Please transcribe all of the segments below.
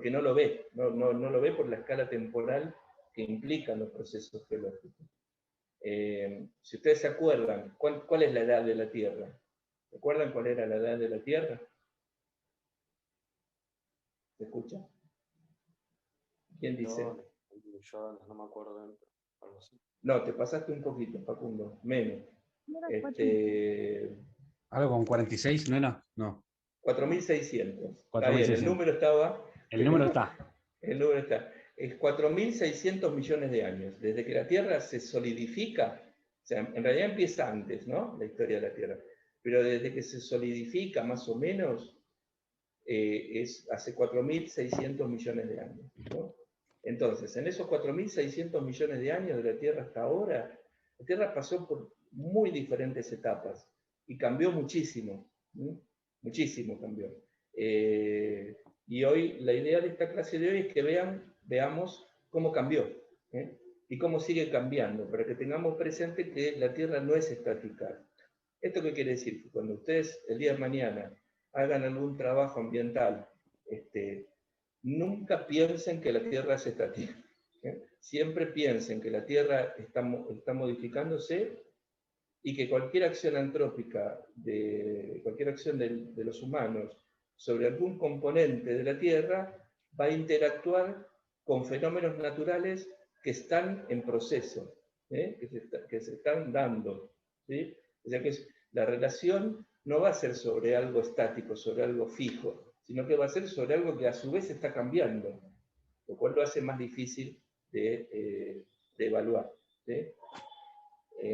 porque no lo ve, no lo ve por la escala temporal que implican los procesos geológicos. Si ustedes se acuerdan, ¿cuál es la edad de la Tierra? ¿Recuerdan cuál era la edad de la Tierra? ¿Se escucha? ¿Quién dice? Millones, no me acuerdo bien, algo así. No, te pasaste un poquito, Facundo, menos. ¿Algo con 46, no era? No. 4.600. Está 4.600. bien, el número estaba... El número está. El número está. Es 4.600 millones de años. Desde que la Tierra se solidifica, o sea, en realidad empieza antes, ¿no? La historia de la Tierra. Pero desde que se solidifica, más o menos, es hace 4.600 millones de años, ¿no? Entonces, en esos 4.600 millones de años de la Tierra hasta ahora, la Tierra pasó por muy diferentes etapas y cambió muchísimo, ¿sí? Muchísimo cambió. Y hoy, la idea de esta clase de hoy es que veamos cómo cambió, ¿eh? Y cómo sigue cambiando, para que tengamos presente que la Tierra no es estática. ¿Esto qué quiere decir? Que cuando ustedes el día de mañana hagan algún trabajo ambiental, nunca piensen que la Tierra es estática. Siempre piensen que la Tierra está modificándose y que cualquier acción antrópica, cualquier acción de los humanos sobre algún componente de la Tierra va a interactuar con fenómenos naturales que están en proceso, que se están dando, ¿sí? O sea que la relación no va a ser sobre algo estático, sobre algo fijo, sino que va a ser sobre algo que a su vez está cambiando, lo cual lo hace más difícil de evaluar, ¿sí?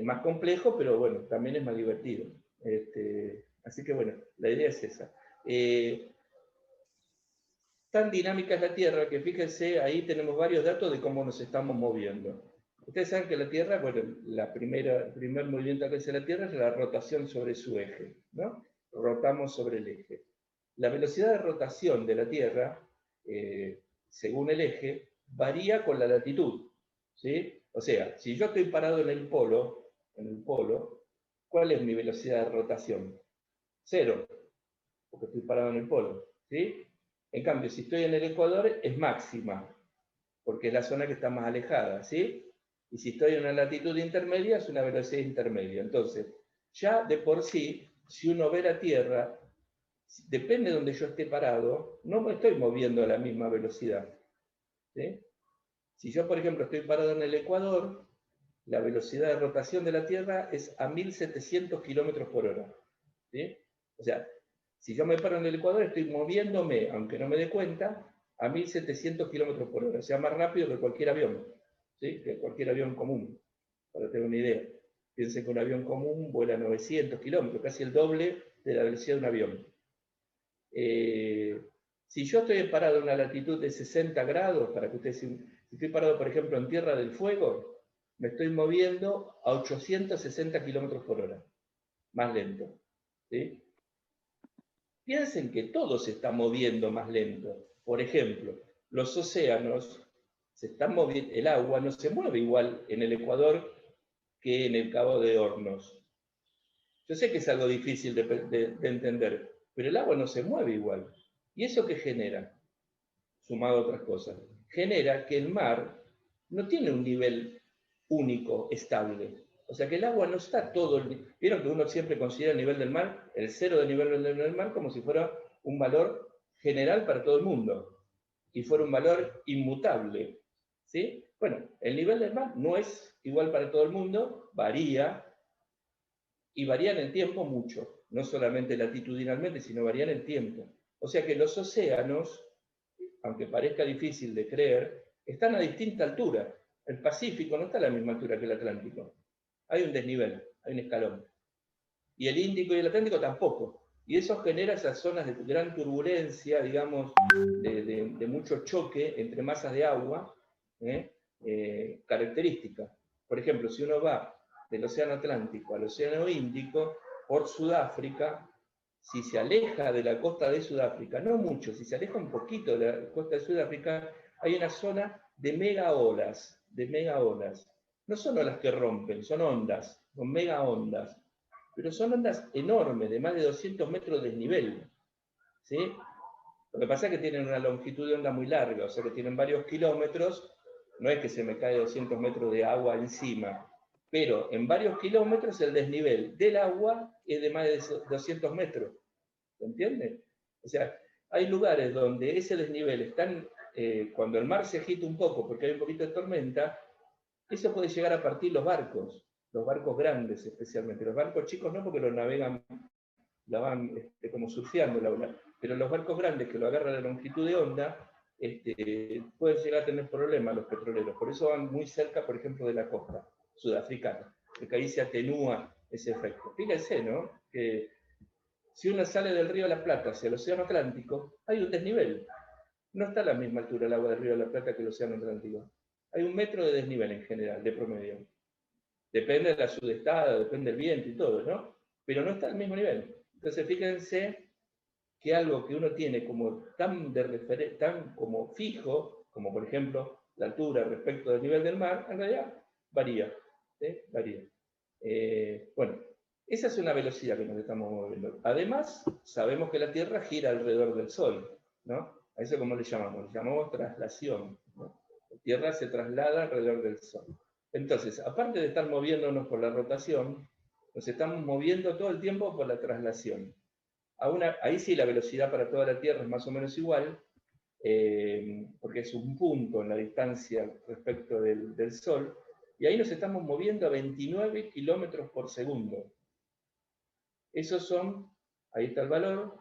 Más complejo, pero bueno, también es más divertido. Así que bueno, la idea es esa. Tan dinámica es la Tierra que fíjense, ahí tenemos varios datos de cómo nos estamos moviendo. Ustedes saben que la Tierra, bueno, el primer movimiento que hace la Tierra es la rotación sobre su eje, ¿no? Rotamos sobre el eje. La velocidad de rotación de la Tierra, según el eje, varía con la latitud, ¿sí? O sea, si yo estoy parado en el polo, ¿cuál es mi velocidad de rotación? 0, porque estoy parado en el polo, ¿sí? En cambio, si estoy en el ecuador, es máxima, porque es la zona que está más alejada, ¿sí? Y si estoy en una latitud intermedia, es una velocidad intermedia. Entonces, ya de por sí, si uno ve la Tierra, depende de donde yo esté parado, no me estoy moviendo a la misma velocidad, ¿sí? Si yo, por ejemplo, estoy parado en el ecuador, la velocidad de rotación de la Tierra es a 1.700 kilómetros por hora, ¿sí? O sea, si yo me paro en el ecuador, estoy moviéndome, aunque no me dé cuenta, a 1.700 kilómetros por hora, o sea, más rápido que cualquier avión, ¿sí? Que cualquier avión común, para tener una idea. Piensen que un avión común vuela a 900 kilómetros, casi el doble de la velocidad de un avión. Si yo estoy parado en una latitud de 60 grados, para que ustedes, si estoy parado, por ejemplo, en Tierra del Fuego, me estoy moviendo a 860 kilómetros por hora, más lento, ¿sí? Piensen que todo se está moviendo más lento. Por ejemplo, los océanos se están moviendo, el agua no se mueve igual en el Ecuador que en el Cabo de Hornos. Yo sé que es algo difícil de entender, pero el agua no se mueve igual. ¿Y eso qué genera? Sumado a otras cosas. Genera que el mar no tiene un nivel único, estable. O sea que el agua no está todo... Vieron que uno siempre considera el nivel del mar, el cero de nivel del mar, como si fuera un valor general para todo el mundo. Y fuera un valor inmutable. ¿Sí? Bueno, el nivel del mar no es igual para todo el mundo, varía, y varía en el tiempo mucho. No solamente latitudinalmente, sino varía en el tiempo. O sea que los océanos, aunque parezca difícil de creer, están a distinta altura. El Pacífico no está a la misma altura que el Atlántico. Hay un desnivel, hay un escalón. Y el Índico y el Atlántico tampoco. Y eso genera esas zonas de gran turbulencia, digamos, de mucho choque entre masas de agua, característica. Por ejemplo, si uno va del Océano Atlántico al Océano Índico, por Sudáfrica, si se aleja de la costa de Sudáfrica, no mucho, si se aleja un poquito de la costa de Sudáfrica, hay una zona de mega olas, No son olas que rompen, son ondas, son mega ondas, pero son ondas enormes, de más de 200 metros de desnivel, ¿sí? Lo que pasa es que tienen una longitud de onda muy larga, o sea que tienen varios kilómetros, no es que se me cae 200 metros de agua encima, pero en varios kilómetros el desnivel del agua es de más de 200 metros, ¿se entiende? O sea, hay lugares donde ese desnivel están, cuando el mar se agita un poco, porque hay un poquito de tormenta, eso puede llegar a partir los barcos grandes especialmente. Los barcos chicos no, porque los navegan, la van como surfeando la ola, pero los barcos grandes que lo agarran a longitud de onda, pueden llegar a tener problemas los petroleros. Por eso van muy cerca, por ejemplo, de la costa sudafricana, porque ahí se atenúa ese efecto. Fíjense, ¿no? Que si uno sale del río de la Plata hacia el océano Atlántico, hay un desnivel. No está a la misma altura el agua del río de la Plata que el océano Atlántico. Hay 1 metro de desnivel en general, de promedio. Depende de la sudestada, depende del viento y todo, ¿no? Pero no está al mismo nivel. Entonces, fíjense que algo que uno tiene como tan como fijo, como por ejemplo la altura respecto del nivel del mar, en realidad varía. ¿Sí? Varía. Bueno, esa es una velocidad que nos estamos moviendo. Además, sabemos que la Tierra gira alrededor del Sol, ¿no? A eso, ¿cómo le llamamos? Le llamamos traslación, ¿no? La Tierra se traslada alrededor del Sol. Entonces, aparte de estar moviéndonos por la rotación, nos estamos moviendo todo el tiempo por la traslación. Ahí sí la velocidad para toda la Tierra es más o menos igual, porque es un punto en la distancia respecto del Sol, y ahí nos estamos moviendo a 29 kilómetros por segundo. Esos son, ahí está el valor,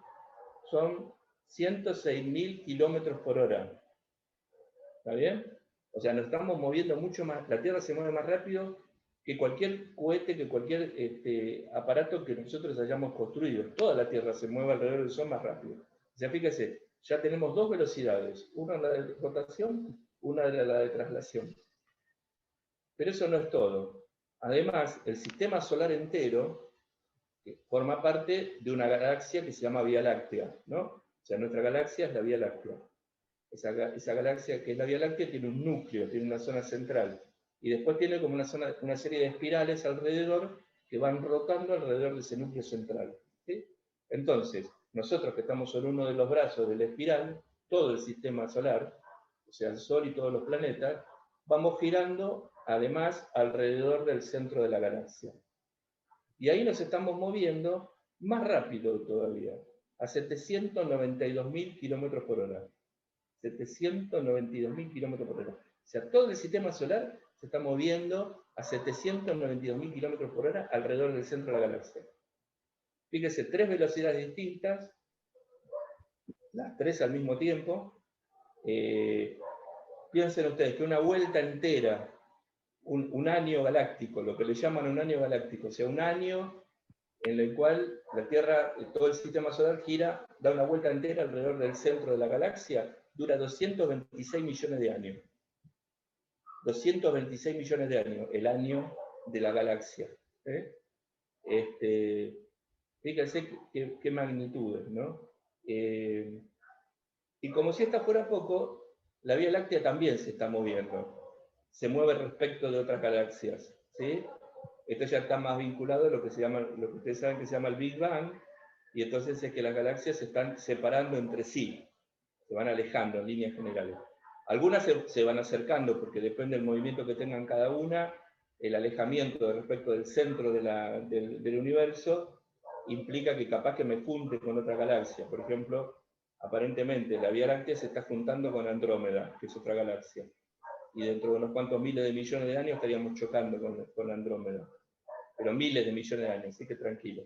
son 106.000 kilómetros por hora. ¿Está bien? O sea, nos estamos moviendo mucho más, la Tierra se mueve más rápido que cualquier cohete, que cualquier aparato que nosotros hayamos construido. Toda la Tierra se mueve alrededor del Sol más rápido. O sea, fíjese, ya tenemos 2 velocidades, una la de rotación, una la de traslación. Pero eso no es todo. Además, el sistema solar entero forma parte de una galaxia que se llama Vía Láctea, ¿no? O sea, nuestra galaxia es la Vía Láctea. Esa galaxia que es la Vía Láctea tiene un núcleo, tiene una zona central, y después tiene como una serie de espirales alrededor que van rotando alrededor de ese núcleo central. ¿Sí? Entonces, nosotros que estamos sobre uno de los brazos de la espiral, todo el sistema solar, o sea, el Sol y todos los planetas, vamos girando además alrededor del centro de la galaxia. Y ahí nos estamos moviendo más rápido todavía, a 792.000 kilómetros por hora. 792.000 kilómetros por hora. O sea, todo el sistema solar se está moviendo a 792.000 kilómetros por hora alrededor del centro de la galaxia. Fíjense, 3 velocidades distintas, las 3 al mismo tiempo. Piensen ustedes que una vuelta entera, un año galáctico, lo que le llaman un año galáctico, o sea, un año en el cual la Tierra, todo el sistema solar gira, da una vuelta entera alrededor del centro de la galaxia, dura 226 millones de años. 226 millones de años, el año de la galaxia. Fíjense qué magnitudes, ¿no? Y como si esta fuera poco, la Vía Láctea también se está moviendo. Se mueve respecto de otras galaxias, ¿sí? Esto ya está más vinculado a lo que ustedes saben que se llama el Big Bang, y entonces es que las galaxias se están separando entre sí, se van alejando en líneas generales. Algunas se van acercando, porque depende del movimiento que tengan cada una, el alejamiento respecto del centro del universo implica que capaz que me junte con otra galaxia. Por ejemplo, aparentemente la Vía Láctea se está juntando con Andrómeda, que es otra galaxia. Y dentro de unos cuantos miles de millones de años estaríamos chocando con Andrómeda. Pero miles de millones de años, así que tranquilo.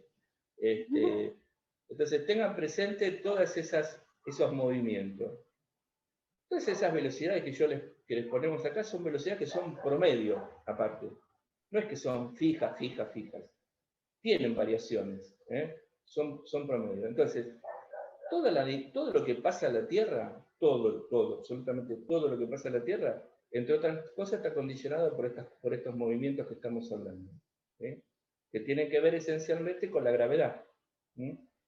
Entonces tengan presente todos esos movimientos. Todas esas velocidades que les ponemos acá son velocidades que son promedio, aparte. No es que son fijas. Tienen variaciones, son promedio. Entonces, todo lo que pasa a la Tierra, absolutamente todo lo que pasa a la Tierra, entre otras cosas, está condicionado por estos movimientos que estamos hablando, que tienen que ver esencialmente con la gravedad.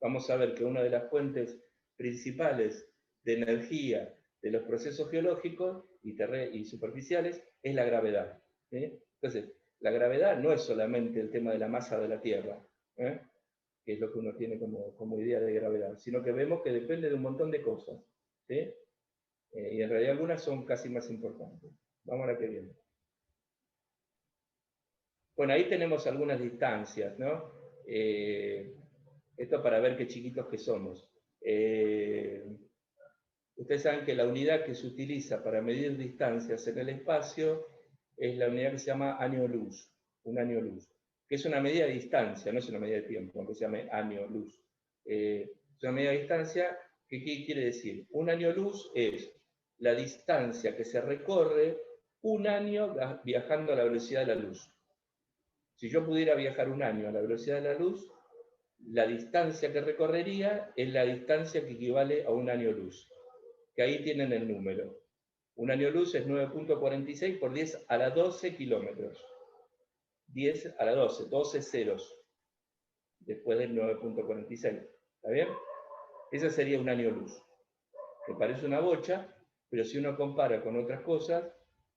Vamos a ver que una de las fuentes principales de energía de los procesos geológicos y superficiales es la gravedad. Entonces, la gravedad no es solamente el tema de la masa de la Tierra. que es lo que uno tiene como idea de gravedad, sino que vemos que depende de un montón de cosas, ¿sí? Y en realidad algunas son casi más importantes. Vamos a la que viene. Bueno, ahí tenemos algunas distancias, ¿no? Esto para ver qué chiquitos que somos. Ustedes saben que la unidad que se utiliza para medir distancias en el espacio es la unidad que se llama año luz, un año luz, que es una medida de distancia, no es una medida de tiempo, aunque se llame año luz. Es una medida de distancia, que ¿qué quiere decir? Un año luz es la distancia que se recorre un año viajando a la velocidad de la luz. Si yo pudiera viajar un año a la velocidad de la luz, la distancia que recorrería es la distancia que equivale a un año luz, que ahí tienen el número. Un año luz es 9.46 por 10 a la 12 kilómetros. 10 a la 12, 12 ceros, después del 9.46. ¿Está bien? Ese sería un año luz, que parece una bocha, pero si uno compara con otras cosas,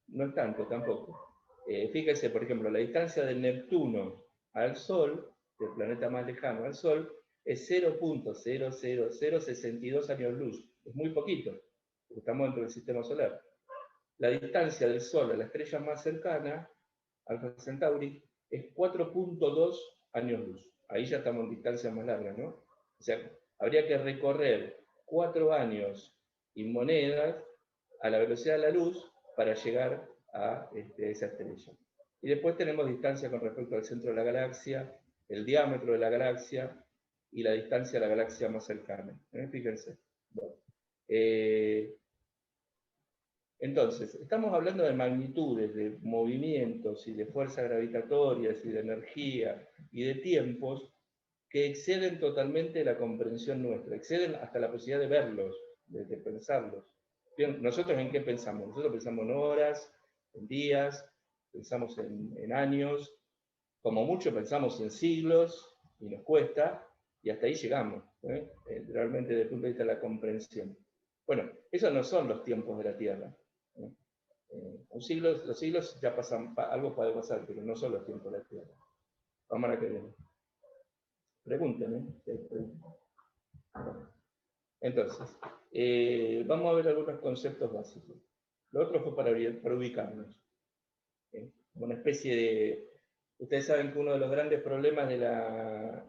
no es tanto tampoco. Fíjense, por ejemplo, la distancia de Neptuno al Sol, del planeta más lejano al Sol, es 0.00062 años luz. Es muy poquito, porque estamos dentro del sistema solar. La distancia del Sol a la estrella más cercana, Alpha Centauri, es 4.2 años luz. Ahí ya estamos en distancias más largas, ¿no? O sea, habría que recorrer 4 años y monedas a la velocidad de la luz para llegar a esa estrella. Y después tenemos distancia con respecto al centro de la galaxia, el diámetro de la galaxia y la distancia a la galaxia más cercana. Fíjense. Bueno. Entonces, estamos hablando de magnitudes, de movimientos y de fuerzas gravitatorias y de energía y de tiempos que exceden totalmente la comprensión nuestra, exceden hasta la posibilidad de verlos, de pensarlos. Bien, ¿nosotros en qué pensamos? Nosotros pensamos en horas, en días, pensamos en años, como mucho pensamos en siglos, y nos cuesta, y hasta ahí llegamos, realmente desde el punto de vista de la comprensión. Bueno, esos no son los tiempos de la Tierra. Los siglos ya pasan, algo puede pasar, pero no son los tiempos de la Tierra. Vamos a la que viene. Pregúntenme. Entonces, vamos a ver algunos conceptos básicos. Lo otro fue para ubicarnos. Una especie de... Ustedes saben que uno de los grandes problemas de la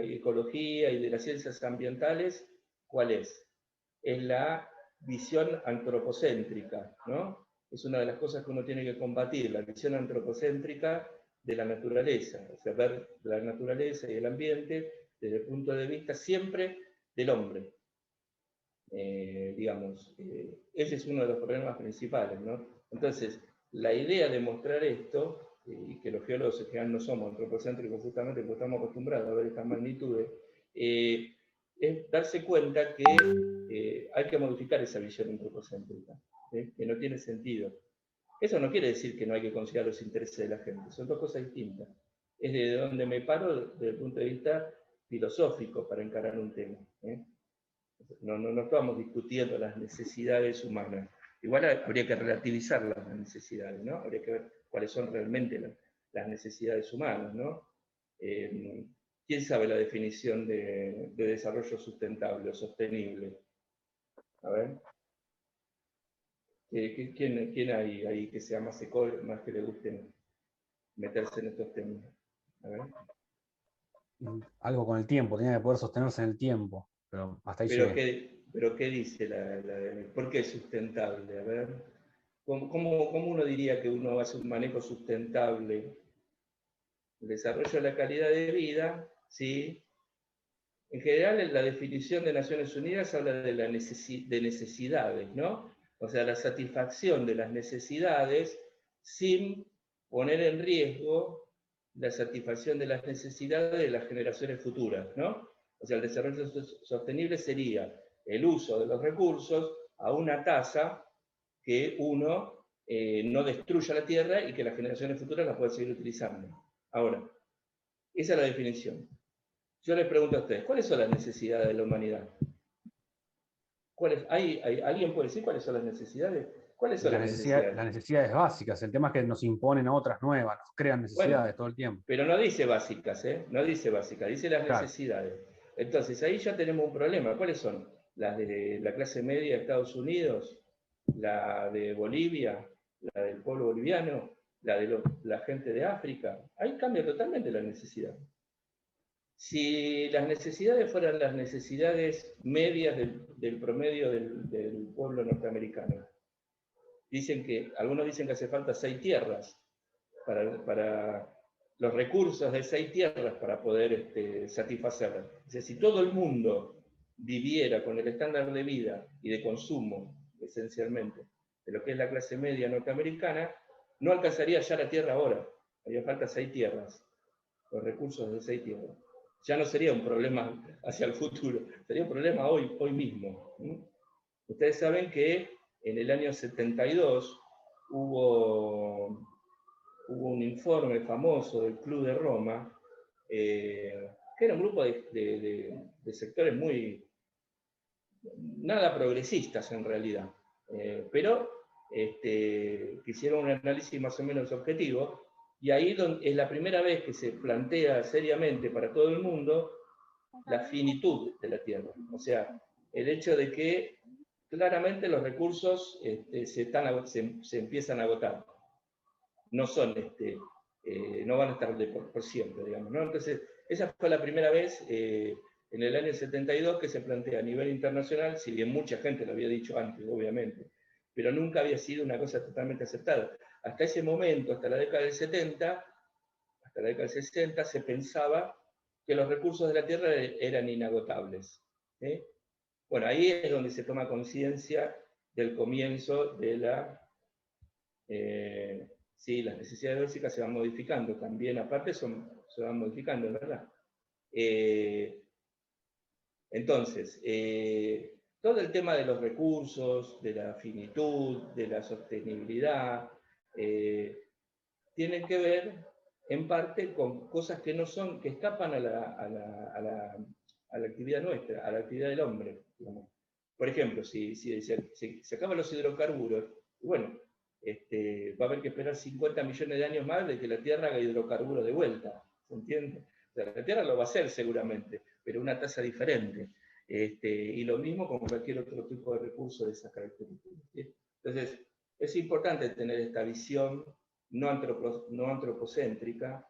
ecología y de las ciencias ambientales, ¿cuál es? Es la visión antropocéntrica, ¿no? Es una de las cosas que uno tiene que combatir, la visión antropocéntrica de la naturaleza, o sea, ver la naturaleza y el ambiente desde el punto de vista siempre del hombre. Ese es uno de los problemas principales, ¿no? Entonces, la idea de mostrar esto, y que los geólogos en general no somos antropocéntricos justamente porque estamos acostumbrados a ver estas magnitudes, es darse cuenta que hay que modificar esa visión antropocéntrica, que no tiene sentido. Eso no quiere decir que no hay que considerar los intereses de la gente, son dos cosas distintas. Es de donde me paro desde el punto de vista filosófico para encarar un tema. No estamos discutiendo las necesidades humanas. Igual habría que relativizar las necesidades, ¿no? Habría que ver cuáles son realmente las necesidades humanas, ¿no? ¿Quién sabe la definición de desarrollo sustentable o sostenible? A ver. ¿Quién hay ahí que sea más más que le guste meterse en estos temas? A ver. Algo con el tiempo, tiene que poder sostenerse en el tiempo, pero hasta ahí llegué. ¿Pero qué dice por qué es sustentable? A ver, ¿cómo uno diría que uno hace un manejo sustentable? El desarrollo de la calidad de vida, ¿sí? En general, la definición de Naciones Unidas habla de necesidades, ¿no? O sea, la satisfacción de las necesidades sin poner en riesgo la satisfacción de las necesidades de las generaciones futuras, ¿no? O sea, el desarrollo sostenible sería el uso de los recursos a una tasa que uno no destruya la tierra y que las generaciones futuras las puedan seguir utilizando. Ahora, esa es la definición. Yo les pregunto a ustedes, ¿cuáles son las necesidades de la humanidad? ¿Alguien puede decir cuáles son las necesidades? ¿Cuáles son las Las necesidades? necesidades básicas, el tema es que nos imponen a otras nuevas, nos crean necesidades Bueno, todo el tiempo. pero no dice básicas, ¿eh? No dice básicas, dice las Claro. necesidades. Entonces, ahí ya tenemos un problema. ¿Cuáles son? Las de la clase media de Estados Unidos, la de Bolivia, la del pueblo boliviano, la de la gente de África. Ahí cambia totalmente la necesidad. Si las necesidades fueran las necesidades medias del promedio del pueblo norteamericano, algunos dicen que hace falta 6 tierras para los recursos de 6 tierras para poder satisfacerlas. O sea, si todo el mundo viviera con el estándar de vida y de consumo, esencialmente, de lo que es la clase media norteamericana, no alcanzaría ya la tierra ahora. Haría falta 6 tierras, los recursos de 6 tierras. Ya no sería un problema hacia el futuro, sería un problema hoy mismo. Ustedes saben que en el año 72 hubo un informe famoso del Club de Roma, que era un grupo de sectores nada progresistas en realidad, pero que hicieron un análisis más o menos objetivo, y ahí es la primera vez que se plantea seriamente para todo el mundo la finitud de la Tierra. O sea, el hecho de que claramente los recursos se empiezan a agotar. No son, no van a estar por siempre, digamos, ¿no? Entonces, esa fue la primera vez en el año 72 que se plantea a nivel internacional, si bien mucha gente lo había dicho antes, obviamente, pero nunca había sido una cosa totalmente aceptada. Hasta ese momento, hasta la década del 70, hasta la década del 60, se pensaba que los recursos de la Tierra eran inagotables. Bueno, ahí es donde se toma conciencia del comienzo de sí, las necesidades básicas se van modificando también, aparte se van modificando, ¿verdad? Entonces, todo el tema de los recursos, de la finitud, de la sostenibilidad, tienen que ver en parte con cosas que no son, que escapan a la actividad nuestra, a la actividad del hombre, digamos. Por ejemplo, si se acaban los hidrocarburos, bueno, va a haber que esperar 50 millones de años más de que la Tierra haga hidrocarburos de vuelta, ¿se entiende? O sea, la Tierra lo va a hacer seguramente, pero a una tasa diferente. Y lo mismo con cualquier otro tipo de recurso de esas características. ¿Sí? Entonces, es importante tener esta visión no antropocéntrica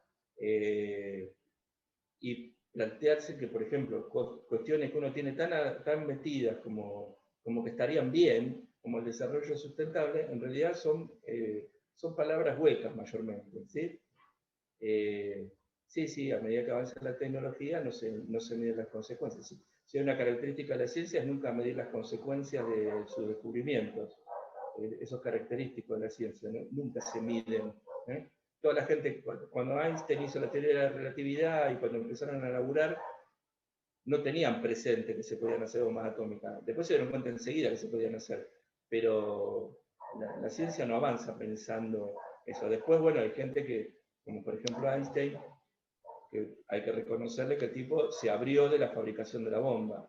y plantearse que, por ejemplo, cuestiones que uno tiene tan metidas como que estarían bien, como el desarrollo sustentable, en realidad son palabras huecas mayormente. ¿Sí? Sí, a medida que avanza la tecnología no se miden las consecuencias. Si hay una característica de la ciencia es nunca medir las consecuencias de sus descubrimientos. Eso es característico de la ciencia, ¿no? Nunca se miden. Toda la gente, cuando Einstein hizo la teoría de la relatividad y cuando empezaron a laburar, no tenían presente que se podían hacer bombas atómicas. Después se dieron cuenta enseguida que se podían hacer. Pero la ciencia no avanza pensando eso. Después, bueno, hay gente que, como por ejemplo Einstein, que hay que reconocerle que el tipo se abrió de la fabricación de la bomba.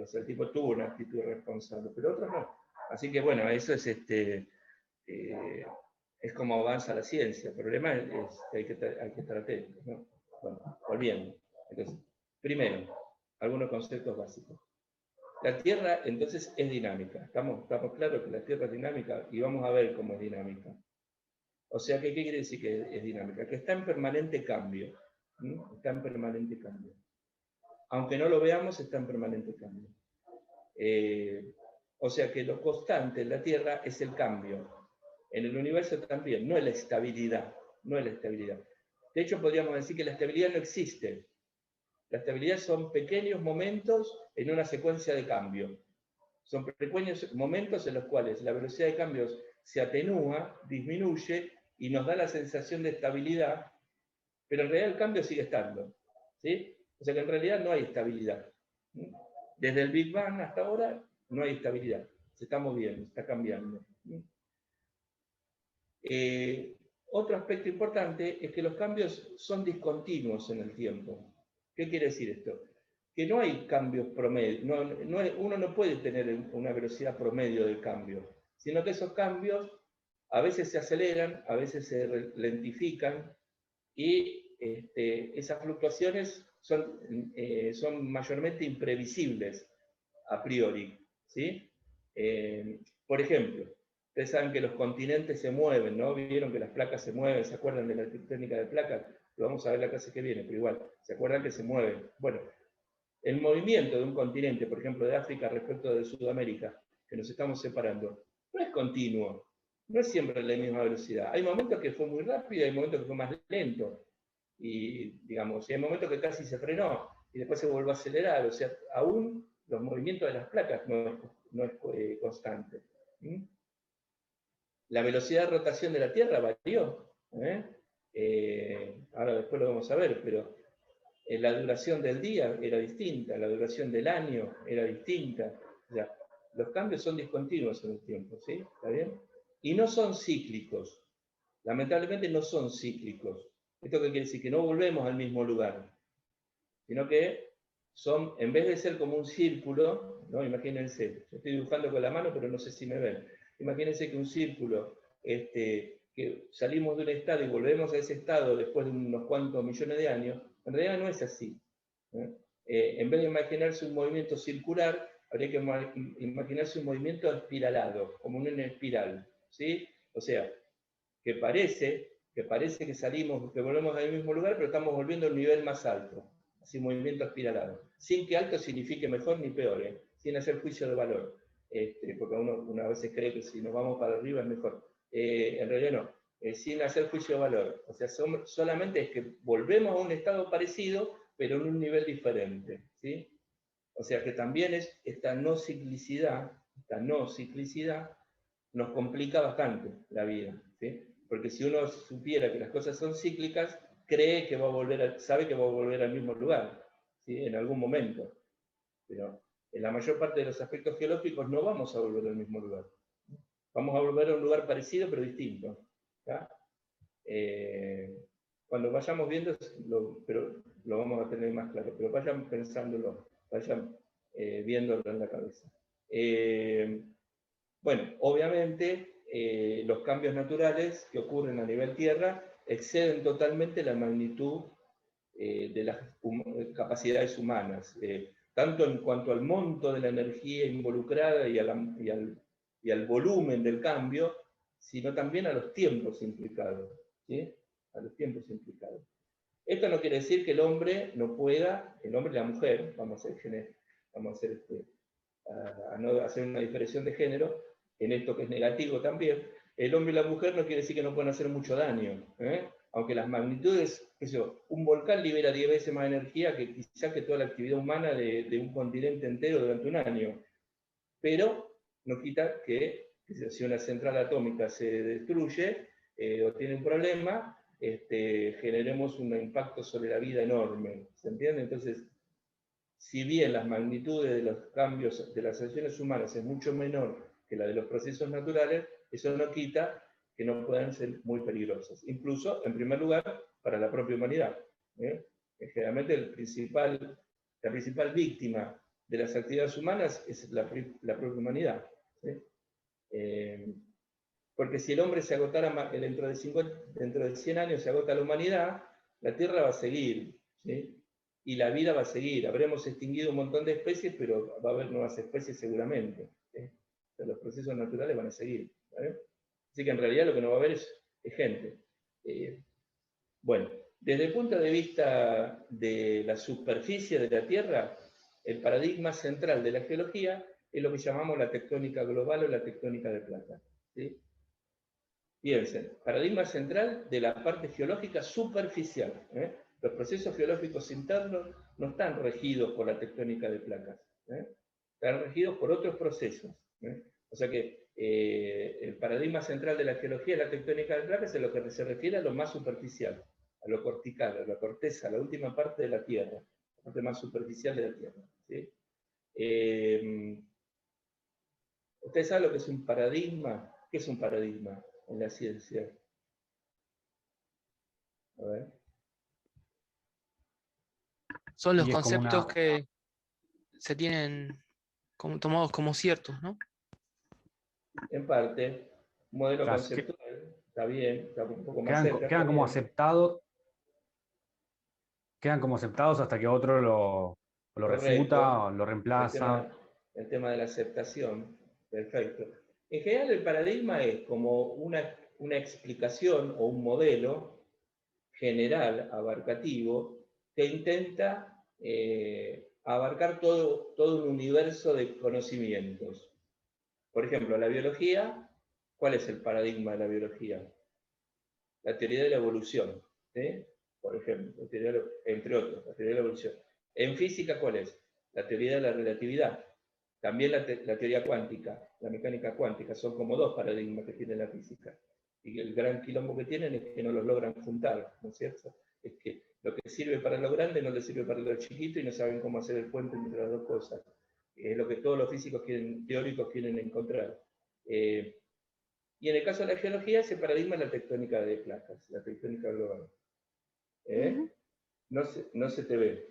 O sea, el tipo tuvo una actitud responsable, pero otros no. Así que bueno, eso es es como avanza la ciencia. El problema es que hay que estar atentos, ¿no? Bueno, volviendo. Entonces, primero, algunos conceptos básicos. La Tierra, entonces, es dinámica. Estamos claros que la Tierra es dinámica y vamos a ver cómo es dinámica. O sea, ¿qué quiere decir que es dinámica? Que está en permanente cambio. Está en permanente cambio. Aunque no lo veamos, está en permanente cambio. O sea que lo constante en la Tierra es el cambio. En el universo también, no es la estabilidad. No es la estabilidad. De hecho, podríamos decir que la estabilidad no existe. La estabilidad son pequeños momentos en una secuencia de cambio. Son pequeños momentos en los cuales la velocidad de cambios se atenúa, disminuye y nos da la sensación de estabilidad, pero en realidad el cambio sigue estando. ¿Sí? O sea que en realidad no hay estabilidad. Desde el Big Bang hasta ahora no hay estabilidad. Se está moviendo, se está cambiando. Otro aspecto importante es que los cambios son discontinuos en el tiempo. ¿Qué quiere decir esto? que no hay cambios promedio, uno no puede tener una velocidad promedio del cambio, sino que esos cambios a veces se aceleran, a veces se lentifican, y esas fluctuaciones son mayormente imprevisibles a priori, ¿sí? Por ejemplo, ustedes saben que los continentes se mueven, ¿no? Vieron que las placas se mueven, ¿se acuerdan de la tectónica de placas? Lo vamos a ver la clase que viene, pero igual, ¿se acuerdan que se mueven? Bueno, el movimiento de un continente, por ejemplo, de África respecto de Sudamérica, que nos estamos separando, no es continuo, no es siempre a la misma velocidad. Hay momentos que fue muy rápido, hay momentos que fue más lento, y digamos, hay momentos que casi se frenó, y después se volvió a acelerar, o sea, aún los movimientos de las placas no es constante. ¿Mm? La velocidad de rotación de la Tierra varió, ahora después lo vamos a ver, pero la duración del día era distinta, la duración del año era distinta. O sea, los cambios son discontinuos en el tiempo, ¿sí? ¿Está bien? Y no son cíclicos. Lamentablemente no son cíclicos. ¿Esto qué quiere decir? Que no volvemos al mismo lugar, sino que son, en vez de ser como un círculo, ¿no? Imagínense, yo estoy dibujando con la mano, pero no sé si me ven. Imagínense que un círculo, que salimos de un estado y volvemos a ese estado después de unos cuantos millones de años, en realidad no es así. En vez de imaginarse un movimiento circular, habría que imaginarse un movimiento espiralado, como una espiral, ¿sí? O sea, que parece que salimos, que volvemos al mismo lugar, pero estamos volviendo a un nivel más alto, así movimiento espiralado, sin que alto signifique mejor ni peor, sin hacer juicio de valor, porque uno a veces cree que si nos vamos para arriba es mejor. En realidad no, sin hacer juicio de valor, o sea, solamente es que volvemos a un estado parecido, pero en un nivel diferente, ¿sí? O sea que también esta no ciclicidad nos complica bastante la vida, ¿sí? Porque si uno supiera que las cosas son cíclicas, cree que sabe que va a volver al mismo lugar, ¿sí? En algún momento. Pero en la mayor parte de los aspectos geológicos no vamos a volver al mismo lugar. Vamos a volver a un lugar parecido pero distinto. ¿Ya? Cuando vayamos viendo, pero lo vamos a tener más claro, pero vayan pensándolo, vayan viéndolo en la cabeza. Bueno, obviamente los cambios naturales que ocurren a nivel Tierra exceden totalmente la magnitud de las capacidades humanas, tanto en cuanto al monto de la energía involucrada y al volumen del cambio, sino también a los tiempos implicados, ¿sí? A los tiempos implicados. Esto no quiere decir que el hombre no pueda, el hombre y la mujer, vamos a no hacer una diferenciación de género, en esto que es negativo también, el hombre y la mujer no quiere decir que no puedan hacer mucho daño, aunque las magnitudes, un volcán libera 10 veces más energía que quizás que toda la actividad humana de un continente entero durante un año, pero no quita que si una central atómica se destruye o tiene un problema, generemos un impacto sobre la vida enorme, ¿se entiende? Entonces, si bien las magnitudes de los cambios de las acciones humanas es mucho menor que la de los procesos naturales, eso no quita que no puedan ser muy peligrosas. Incluso, en primer lugar, para la propia humanidad. Generalmente la principal víctima de las actividades humanas es la propia humanidad. Porque si el hombre se agotara, dentro de 100 años se agota la humanidad, la Tierra va a seguir, ¿sí? Y la vida va a seguir. Habremos extinguido un montón de especies, pero va a haber nuevas especies seguramente. ¿Sí? O sea, los procesos naturales van a seguir. ¿Vale? Así que en realidad lo que no va a haber es gente. Bueno, desde el punto de vista de la superficie de la Tierra, el paradigma central de la geología es lo que llamamos la tectónica global o la tectónica de placas. ¿Sí? Piensen, paradigma central de la parte geológica superficial. Los procesos geológicos internos no están regidos por la tectónica de placas, están regidos por otros procesos. O sea que el paradigma central de la geología de la tectónica de placas es lo que se refiere a lo más superficial, a lo cortical, a la corteza, a la última parte de la Tierra, la parte más superficial de la Tierra. ¿Sí? ¿Ustedes saben lo que es un paradigma? ¿Qué es un paradigma en la ciencia? A ver. Son los Y es como conceptos una, que... se tienen tomados como ciertos, ¿no? En parte, un modelo Claro, conceptual, está bien, está un poco más quedan, cerca. quedan como Está bien. aceptados. Quedan como aceptados hasta que otro lo refuta, o Correcto. lo El reemplaza. tema, el tema de la aceptación, perfecto. En general, el paradigma es como una explicación o un modelo general, abarcativo, que intenta abarcar todo un universo de conocimientos. Por ejemplo, la biología, ¿cuál es el paradigma de la biología? La teoría de la evolución, ¿sí? Por ejemplo, entre otros, la teoría de la evolución. En física, ¿cuál es? La teoría de la relatividad. También la teoría cuántica, la mecánica cuántica, son como dos paradigmas que tiene la física. Y el gran quilombo que tienen es que no los logran juntar, ¿no es cierto? Es que lo que sirve para lo grande no le sirve para lo chiquito y no saben cómo hacer el puente entre las dos cosas. Es lo que todos los físicos teóricos quieren encontrar. Y en el caso de la geología, ese paradigma es la tectónica de placas, la tectónica global. No se te ve.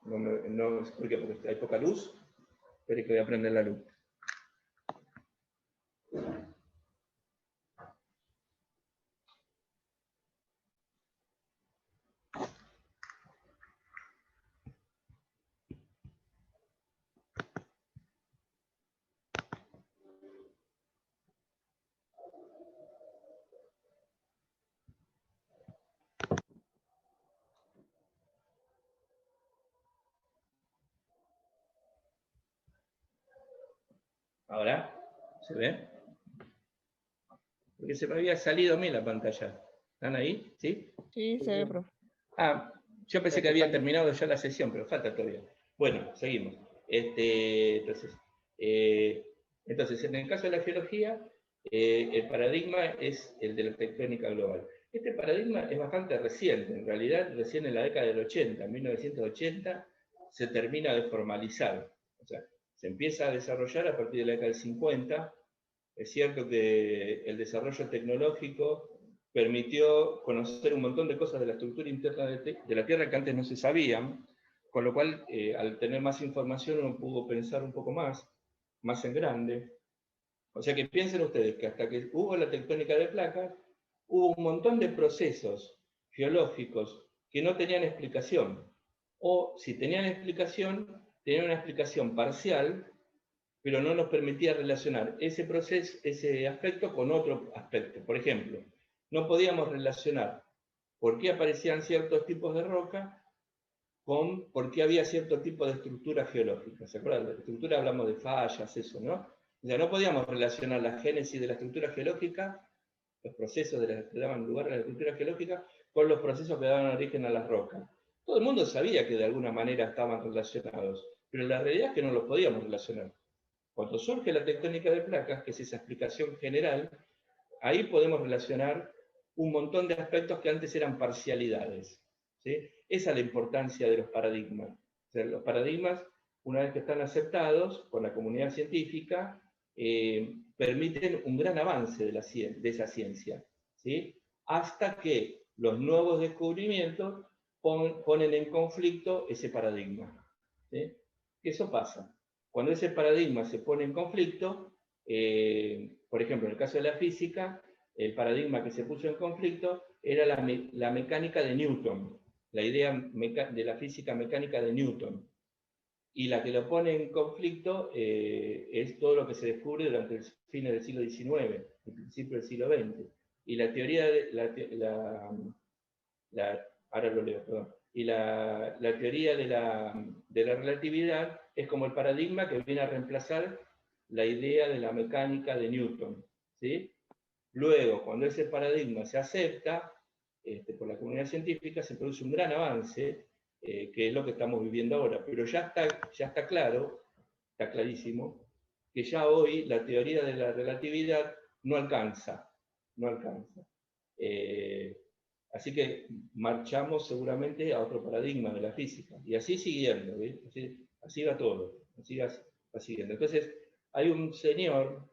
¿Por qué? Porque hay poca luz. Espera que voy a prender la luz. Ahora, ¿se ve? Porque se me había salido a mí la pantalla. ¿Están ahí? ¿Sí? Sí, se ve, profe. Ah, yo pensé que había terminado ya la sesión, pero falta todavía. Bueno, seguimos. Entonces, en el caso de la geología, el paradigma es el de la tectónica global. Este paradigma es bastante reciente, en realidad recién en la década del 80, en 1980, se termina de formalizar. O sea, se empieza a desarrollar a partir de la década del 50. Es cierto que el desarrollo tecnológico permitió conocer un montón de cosas de la estructura interna de la Tierra que antes no se sabían, con lo cual, al tener más información, uno pudo pensar un poco más en grande. O sea que piensen ustedes que hasta que hubo la tectónica de placas, hubo un montón de procesos geológicos que no tenían explicación. O si tenían explicación, tenían una explicación parcial, pero no nos permitía relacionar ese proceso, ese aspecto con otro aspecto. Por ejemplo, no podíamos relacionar por qué aparecían ciertos tipos de roca con por qué había cierto tipo de estructura geológica. ¿Se acuerdan? De la estructura hablamos de fallas, eso, ¿no? O sea, no podíamos relacionar la génesis de la estructura geológica, los procesos que daban lugar a la estructura geológica, con los procesos que daban origen a las rocas. Todo el mundo sabía que de alguna manera estaban relacionados, pero la realidad es que no los podíamos relacionar. Cuando surge la tectónica de placas, que es esa explicación general, ahí podemos relacionar un montón de aspectos que antes eran parcialidades. ¿Sí? Esa es la importancia de los paradigmas. O sea, los paradigmas, una vez que están aceptados por la comunidad científica, permiten un gran avance de esa ciencia. ¿Sí? Hasta que los nuevos descubrimientos ponen en conflicto ese paradigma. ¿Sí? Eso pasa. Cuando ese paradigma se pone en conflicto, por ejemplo, en el caso de la física, el paradigma que se puso en conflicto era la mecánica de Newton, la idea de la física mecánica de Newton. Y la que lo pone en conflicto es todo lo que se descubre durante el fines del siglo XIX, el principio del siglo XX. Y la teoría ahora lo leo, perdón. Y la teoría de la relatividad es como el paradigma que viene a reemplazar la idea de la mecánica de Newton. ¿Sí? Luego, cuando ese paradigma se acepta por la comunidad científica, se produce un gran avance, que es lo que estamos viviendo ahora. Pero ya está claro, está clarísimo, que ya hoy la teoría de la relatividad no alcanza. No alcanza. Así que marchamos seguramente a otro paradigma de la física. Y así siguiendo, así va todo, así va siguiendo. Entonces, hay un señor,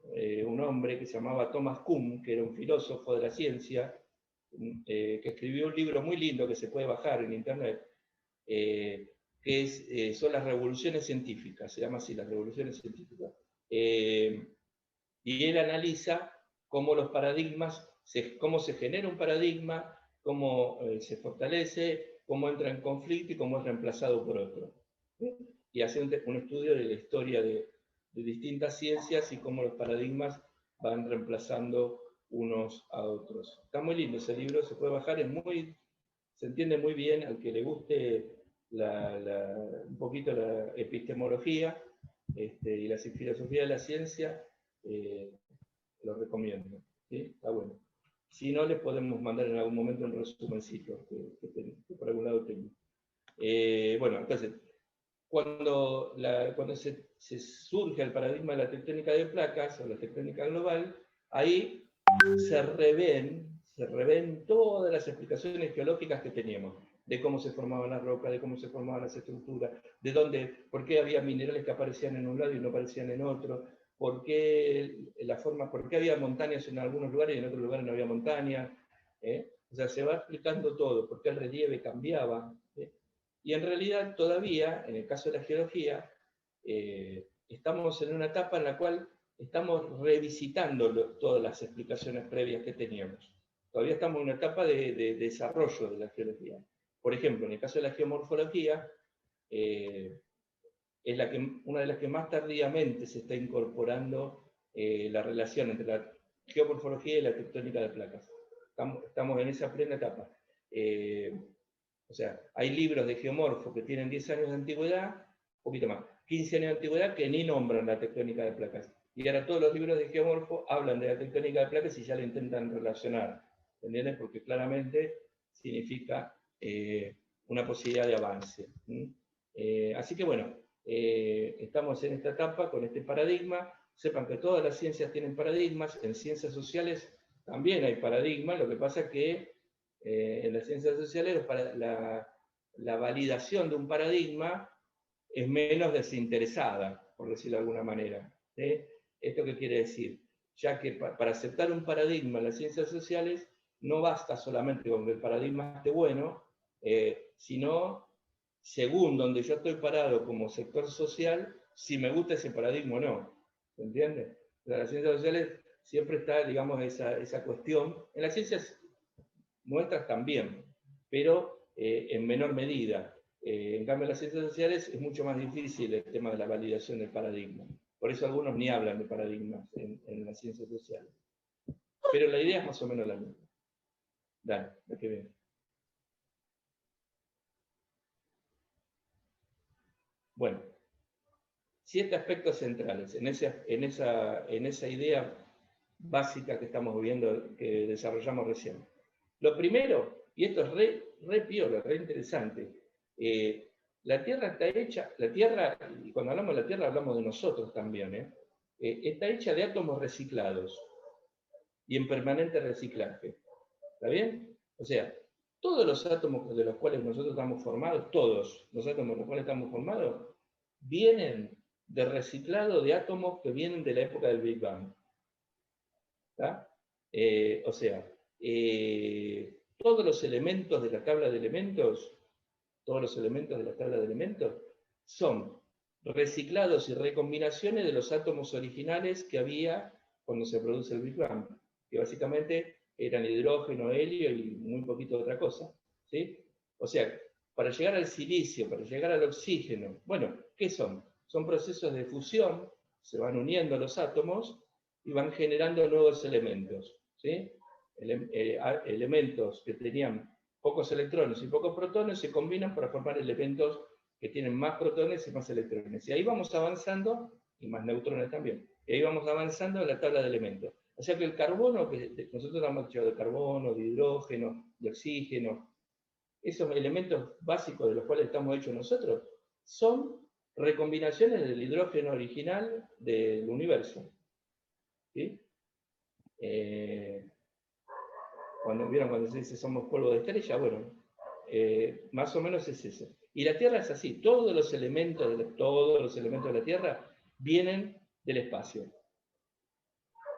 un hombre que se llamaba Thomas Kuhn, que era un filósofo de la ciencia, que escribió un libro muy lindo que se puede bajar en internet, que que son las revoluciones científicas, se llama así, las revoluciones científicas. Y él analiza cómo los paradigmas, cómo se genera un paradigma, cómo se fortalece, cómo entra en conflicto y cómo es reemplazado por otro. Y hace un estudio de la historia de distintas ciencias y cómo los paradigmas van reemplazando unos a otros. Está muy lindo ese libro, se puede bajar, se entiende muy bien al que le guste un poquito la epistemología y la filosofía de la ciencia, lo recomiendo. ¿Sí? Está bueno. Si no, les podemos mandar en algún momento un resumencito que por algún lado tengo. Bueno, entonces, cuando se surge el paradigma de la tectónica de placas o la tectónica global, ahí se revén todas las explicaciones geológicas que teníamos, de cómo se formaban las rocas, de cómo se formaban las estructuras, por qué había minerales que aparecían en un lado y no aparecían en otro, por qué había montañas en algunos lugares y en otros lugares no había montañas. O sea, se va explicando todo, por qué el relieve cambiaba. Y en realidad todavía, en el caso de la geología, estamos en una etapa en la cual estamos revisitando todas las explicaciones previas que teníamos. Todavía estamos en una etapa de desarrollo de la geología. Por ejemplo, en el caso de la geomorfología, es una de las que más tardíamente se está incorporando la relación entre la geomorfología y la tectónica de placas. Estamos en esa plena etapa. O sea, hay libros de geomorfo que tienen 10 años de antigüedad, un poquito más, 15 años de antigüedad, que ni nombran la tectónica de placas. Y ahora todos los libros de geomorfo hablan de la tectónica de placas y ya la intentan relacionar. ¿Entiendes? Porque claramente significa una posibilidad de avance. Así que bueno, estamos en esta etapa con este paradigma. Sepan que todas las ciencias tienen paradigmas. En ciencias sociales también hay paradigmas. Lo que pasa es que en las ciencias sociales la validación de un paradigma es menos desinteresada, por decirlo de alguna manera. ¿Esto qué quiere decir? Ya que para aceptar un paradigma en las ciencias sociales no basta solamente con que el paradigma esté bueno, sino según donde yo estoy parado como sector social, si me gusta ese paradigma o no. ¿Se entiende? En las ciencias sociales siempre está, digamos, esa cuestión. En las ciencias nuestras también, pero en menor medida. En cambio, en las ciencias sociales es mucho más difícil el tema de la validación del paradigma. Por eso algunos ni hablan de paradigmas en las ciencias sociales. Pero la idea es más o menos la misma. Dale, la que viene. Bueno, 7 aspectos centrales en esa idea básica que estamos viendo, que desarrollamos recién. Lo primero, y esto es re piola, re interesante, la Tierra está hecha, y cuando hablamos de la Tierra hablamos de nosotros también, está hecha de átomos reciclados y en permanente reciclaje. ¿Está bien? O sea, todos los átomos de los cuales nosotros estamos formados, todos los átomos de los cuales estamos formados, vienen de reciclado de átomos que vienen de la época del Big Bang. ¿Está? O sea, todos los elementos de la tabla de elementos, son reciclados y recombinaciones de los átomos originales que había cuando se produce el Big Bang, que básicamente eran hidrógeno, helio y muy poquito de otra cosa. ¿Sí? O sea, para llegar al silicio, para llegar al oxígeno, bueno, ¿qué son? Son procesos de fusión, se van uniendo los átomos y van generando nuevos elementos. ¿Sí? Elementos que tenían pocos electrones y pocos protones se combinan para formar elementos que tienen más protones y más electrones. Y ahí vamos avanzando, y más neutrones también, y ahí vamos avanzando en la tabla de elementos. O sea que el carbono, que nosotros hemos hecho de carbono, de hidrógeno, de oxígeno, esos elementos básicos de los cuales estamos hechos nosotros, son recombinaciones del hidrógeno original del universo. ¿Sí? Cuando se dice somos polvo de estrella, bueno, más o menos es eso. Y la Tierra es así, todos los elementos de la Tierra vienen del espacio.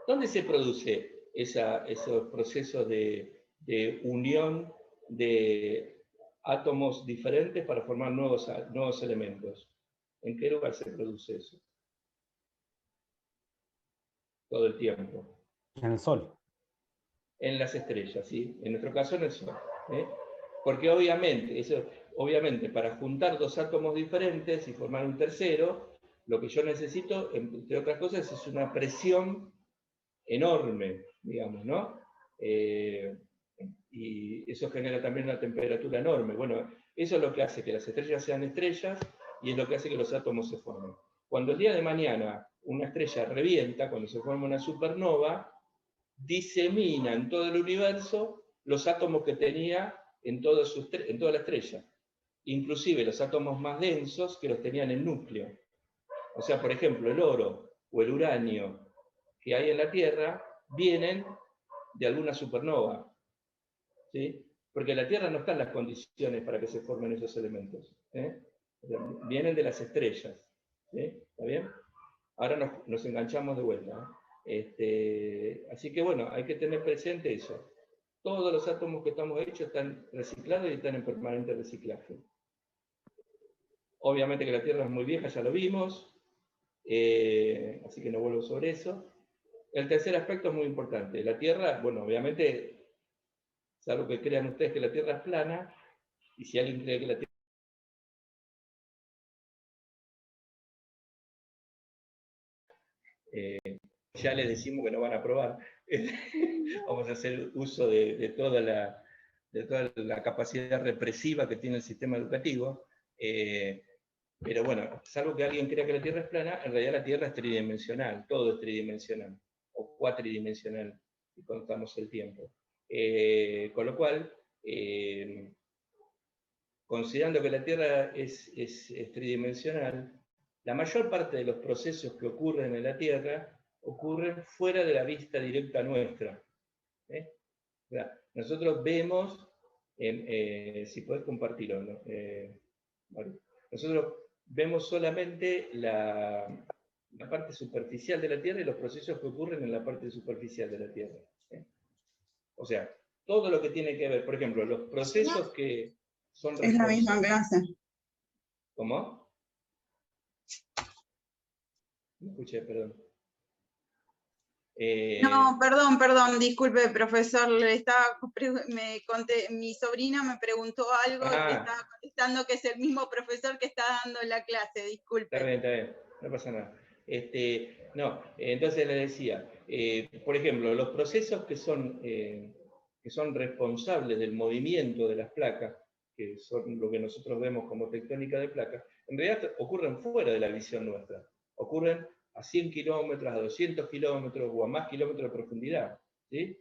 ¿Dónde se produce esos procesos de unión de átomos diferentes para formar nuevos elementos. ¿En qué lugar se produce eso? Todo el tiempo. En el Sol. En las estrellas, ¿sí? En nuestro caso en el Sol. Porque obviamente, para juntar dos átomos diferentes y formar un tercero, lo que yo necesito, entre otras cosas, es una presión enorme, digamos, ¿no? Y eso genera también una temperatura enorme. Bueno, eso es lo que hace que las estrellas sean estrellas y es lo que hace que los átomos se formen. Cuando el día de mañana una estrella revienta, cuando se forma una supernova, disemina en todo el universo los átomos que tenía en toda la estrella. Inclusive los átomos más densos que los tenían en el núcleo. O sea, por ejemplo, el oro o el uranio que hay en la Tierra vienen de alguna supernova. ¿Sí? Porque la Tierra no está en las condiciones para que se formen esos elementos. Vienen de las estrellas. ¿Sí? ¿Está bien? Ahora nos enganchamos de vuelta. Así que bueno, hay que tener presente eso. Todos los átomos que estamos hechos están reciclados y están en permanente reciclaje. Obviamente que la Tierra es muy vieja, ya lo vimos, así que no vuelvo sobre eso. El tercer aspecto es muy importante. La Tierra, bueno, obviamente, salvo que crean ustedes que la Tierra es plana, y si alguien cree que la Tierra ya les decimos que no van a probar. Vamos a hacer uso de toda la capacidad represiva que tiene el sistema educativo. Pero bueno, salvo que alguien crea que la Tierra es plana, en realidad la Tierra es tridimensional, todo es tridimensional, o cuatridimensional, si contamos el tiempo. Con lo cual, considerando que la Tierra es tridimensional, la mayor parte de los procesos que ocurren en la Tierra ocurren fuera de la vista directa nuestra. O sea, nosotros vemos, si podés compartirlo, ¿no? Nosotros vemos solamente la parte superficial de la Tierra y los procesos que ocurren en la parte superficial de la Tierra. O sea, todo lo que tiene que ver, por ejemplo, los procesos que son responsables. Es la misma clase. ¿Cómo? No escuché, perdón. No, perdón, disculpe, profesor, mi sobrina me preguntó algo y le estaba contestando que es el mismo profesor que está dando la clase, disculpe. Está bien, no pasa nada. No, entonces le decía, por ejemplo, los procesos que son responsables del movimiento de las placas, que son lo que nosotros vemos como tectónica de placas, en realidad ocurren fuera de la visión nuestra, ocurren a 100 kilómetros, a 200 kilómetros o a más kilómetros de profundidad. ¿Sí?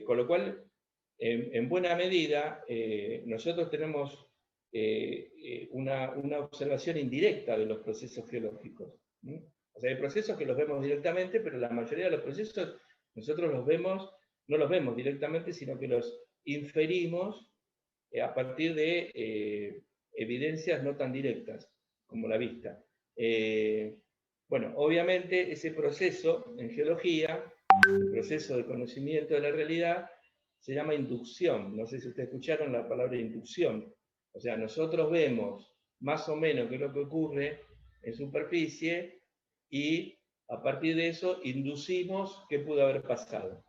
Con lo cual, en buena medida, nosotros tenemos una observación indirecta de los procesos geológicos. O sea, hay procesos que los vemos directamente, pero la mayoría de los procesos nosotros no los vemos directamente, sino que los inferimos a partir de evidencias no tan directas como la vista. Bueno, obviamente ese proceso en geología, el proceso de conocimiento de la realidad, se llama inducción. No sé si ustedes escucharon la palabra inducción. O sea, nosotros vemos más o menos qué es lo que ocurre en superficie y a partir de eso inducimos qué pudo haber pasado.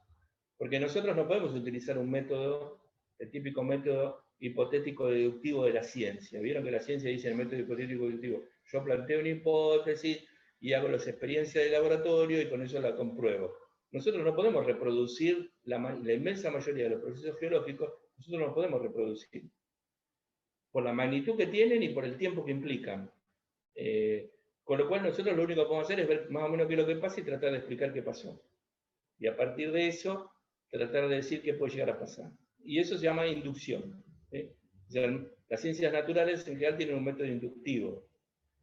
Porque nosotros no podemos utilizar un método, el típico método hipotético deductivo de la ciencia. ¿Vieron que la ciencia dice el método hipotético deductivo? Yo planteo una hipótesis y hago las experiencias de laboratorio y con eso la compruebo. Nosotros no podemos reproducir la inmensa mayoría de los procesos geológicos, nosotros no podemos reproducir. Por la magnitud que tienen y por el tiempo que implican. Con lo cual nosotros lo único que podemos hacer es ver más o menos qué es lo que pasa y tratar de explicar qué pasó. Y a partir de eso, tratar de decir qué puede llegar a pasar. Y eso se llama inducción. O sea, las ciencias naturales en general tienen un método inductivo.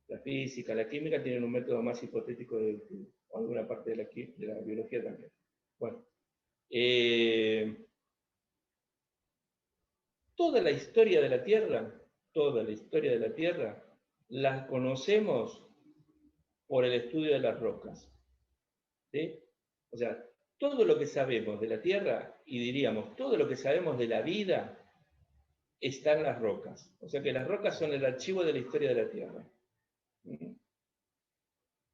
La física, la química tienen un método más hipotético deductivo. O alguna parte de la biología también. Bueno. Toda la historia de la Tierra, la conocemos por el estudio de las rocas. ¿Sí? O sea, todo lo que sabemos de la Tierra, y diríamos, todo lo que sabemos de la vida, están las rocas. O sea que las rocas son el archivo de la historia de la Tierra.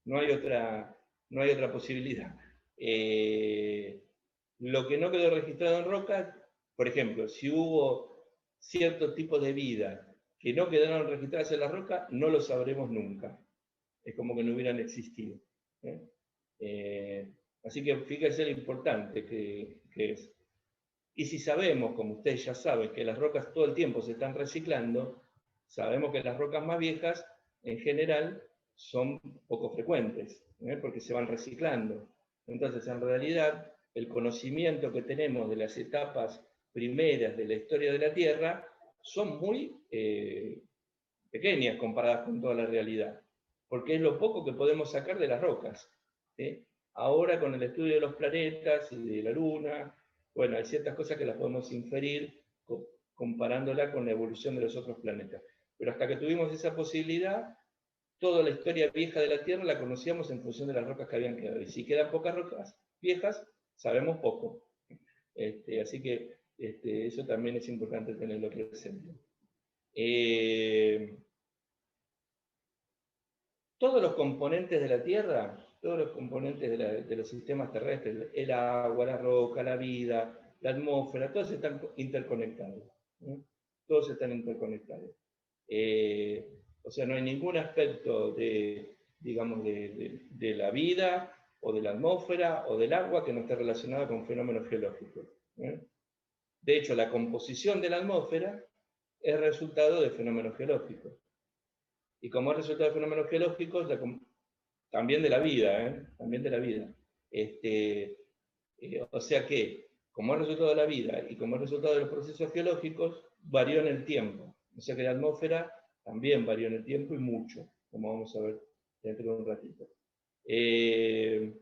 No hay otra posibilidad. Lo que no quedó registrado en rocas, por ejemplo, si hubo cierto tipo de vida que no quedaron registradas en la roca, no lo sabremos nunca. Es como que no hubieran existido. Así que fíjense lo importante que es. Y si sabemos, como ustedes ya saben, que las rocas todo el tiempo se están reciclando, sabemos que las rocas más viejas, en general, son poco frecuentes, porque se van reciclando. Entonces, en realidad, el conocimiento que tenemos de las etapas primeras de la historia de la Tierra son muy pequeñas comparadas con toda la realidad, porque es lo poco que podemos sacar de las rocas. ¿Sí? Ahora, con el estudio de los planetas y de la Luna, bueno, hay ciertas cosas que las podemos inferir comparándola con la evolución de los otros planetas. Pero hasta que tuvimos esa posibilidad, toda la historia vieja de la Tierra la conocíamos en función de las rocas que habían quedado. Y si quedan pocas rocas viejas, sabemos poco. Así que eso también es importante tenerlo presente. Todos los componentes de la Tierra, todos los componentes de los sistemas terrestres, el agua, la roca, la vida, la atmósfera, todos están interconectados. Todos están interconectados. O sea, no hay ningún aspecto digamos, de la vida, o de la atmósfera, o del agua que no esté relacionado con fenómenos geológicos. De hecho, la composición de la atmósfera es resultado de fenómenos geológicos. Y como es resultado de fenómenos geológicos, también de la vida, también de la vida. O sea que, como es resultado de la vida y como es resultado de los procesos geológicos, varió en el tiempo. O sea que la atmósfera también varió en el tiempo y mucho, como vamos a ver dentro de un ratito. En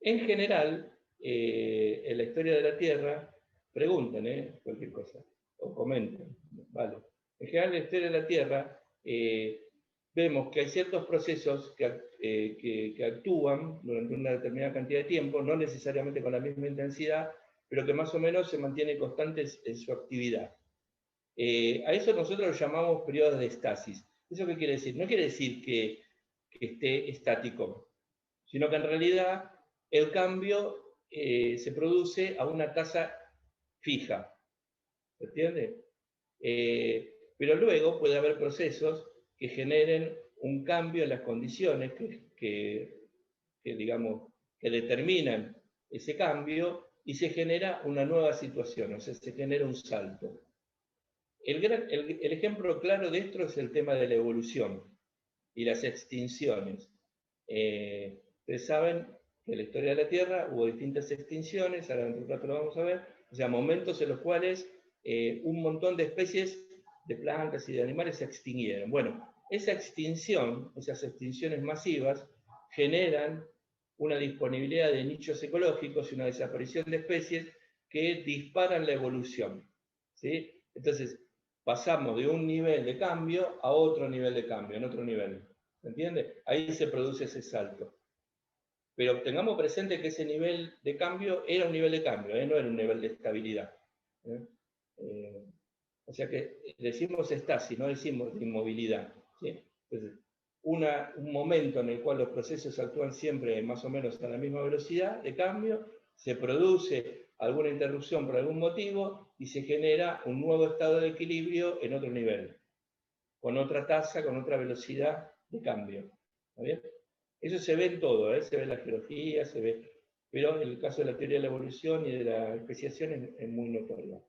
general, en la historia de la Tierra, pregunten cualquier cosa, o comenten, ¿vale? En general, en la historia de la Tierra, vemos que hay ciertos procesos que actúan durante una determinada cantidad de tiempo, no necesariamente con la misma intensidad, pero que más o menos se mantienen constantes en su actividad. A eso nosotros lo llamamos periodos de estasis. ¿Eso qué quiere decir? No quiere decir que esté estático, sino que en realidad el cambio se produce a una tasa fija. ¿Se entiende? Pero luego puede haber procesos que generen un cambio en las condiciones que determinan ese cambio y se genera una nueva situación, o sea, se genera un salto. El ejemplo claro de esto es el tema de la evolución y las extinciones. Ustedes saben que en la historia de la Tierra hubo distintas extinciones, ahora dentro de un rato lo vamos a ver, o sea, momentos en los cuales un montón de especies de plantas y de animales se extinguieron. Bueno, esa extinción, esas extinciones masivas, generan una disponibilidad de nichos ecológicos y una desaparición de especies que disparan la evolución. ¿Sí? Entonces, pasamos de un nivel de cambio a otro nivel de cambio, en otro nivel. ¿Se entiende? Ahí se produce ese salto. Pero tengamos presente que ese nivel de cambio era un nivel de cambio, no era un nivel de estabilidad. O sea que decimos estasis, no decimos inmovilidad. ¿Sí? Entonces, un momento en el cual los procesos actúan siempre más o menos a la misma velocidad de cambio, se produce alguna interrupción por algún motivo y se genera un nuevo estado de equilibrio en otro nivel, con otra tasa, con otra velocidad de cambio. ¿Está bien? Eso se ve en todo, se ve en la geología, se ve, pero en el caso de la teoría de la evolución y de la especiación es muy notorio.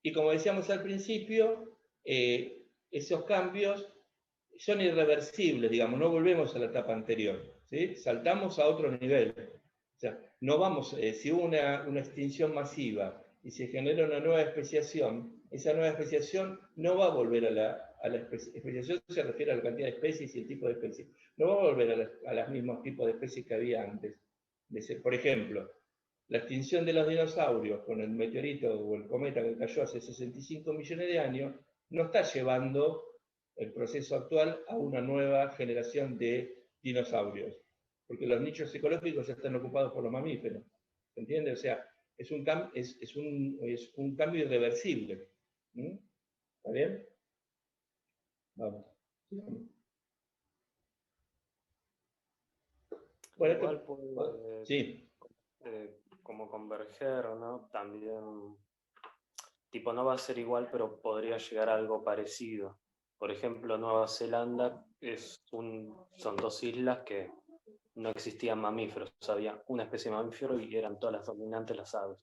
Y como decíamos al principio, esos cambios son irreversibles, digamos, no volvemos a la etapa anterior, ¿sí? Saltamos a otro nivel. O sea, no vamos, si hubo una extinción masiva y se genera una nueva especiación, esa nueva especiación no va a volver a la especiación, se refiere a la cantidad de especies y el tipo de especies, no va a volver a los mismos tipos de especies que había antes. Por ejemplo, la extinción de los dinosaurios con el meteorito o el cometa que cayó hace 65 millones de años no está llevando el proceso actual a una nueva generación de dinosaurios, porque los nichos ecológicos ya están ocupados por los mamíferos, ¿se entiende? O sea, es un cambio irreversible. ¿Mm? ¿Está bien? Vamos. Bueno, Igual puede sí. como converger, ¿no? También, tipo, no va a ser igual, pero podría llegar a algo parecido. Por ejemplo, Nueva Zelanda son dos islas que no existían mamíferos, había una especie de mamífero y eran todas las dominantes las aves.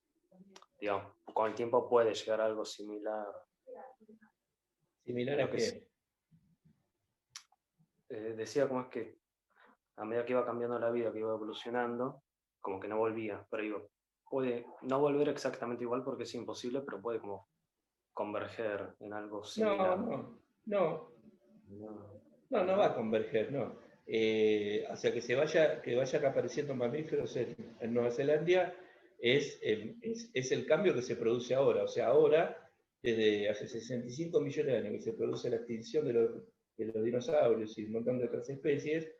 Digamos, con el tiempo puede llegar a algo similar. ¿Similar a qué? Decía como es que a medida que iba cambiando la vida, que iba evolucionando, como que no volvía, pero digo, puede no volver exactamente igual porque es imposible, pero puede como converger en algo similar. No va a converger, no. O sea, que vaya apareciendo mamíferos en Nueva Zelanda es el cambio que se produce ahora. O sea, ahora, desde hace 65 millones de años que se produce la extinción de los dinosaurios y un montón de otras especies,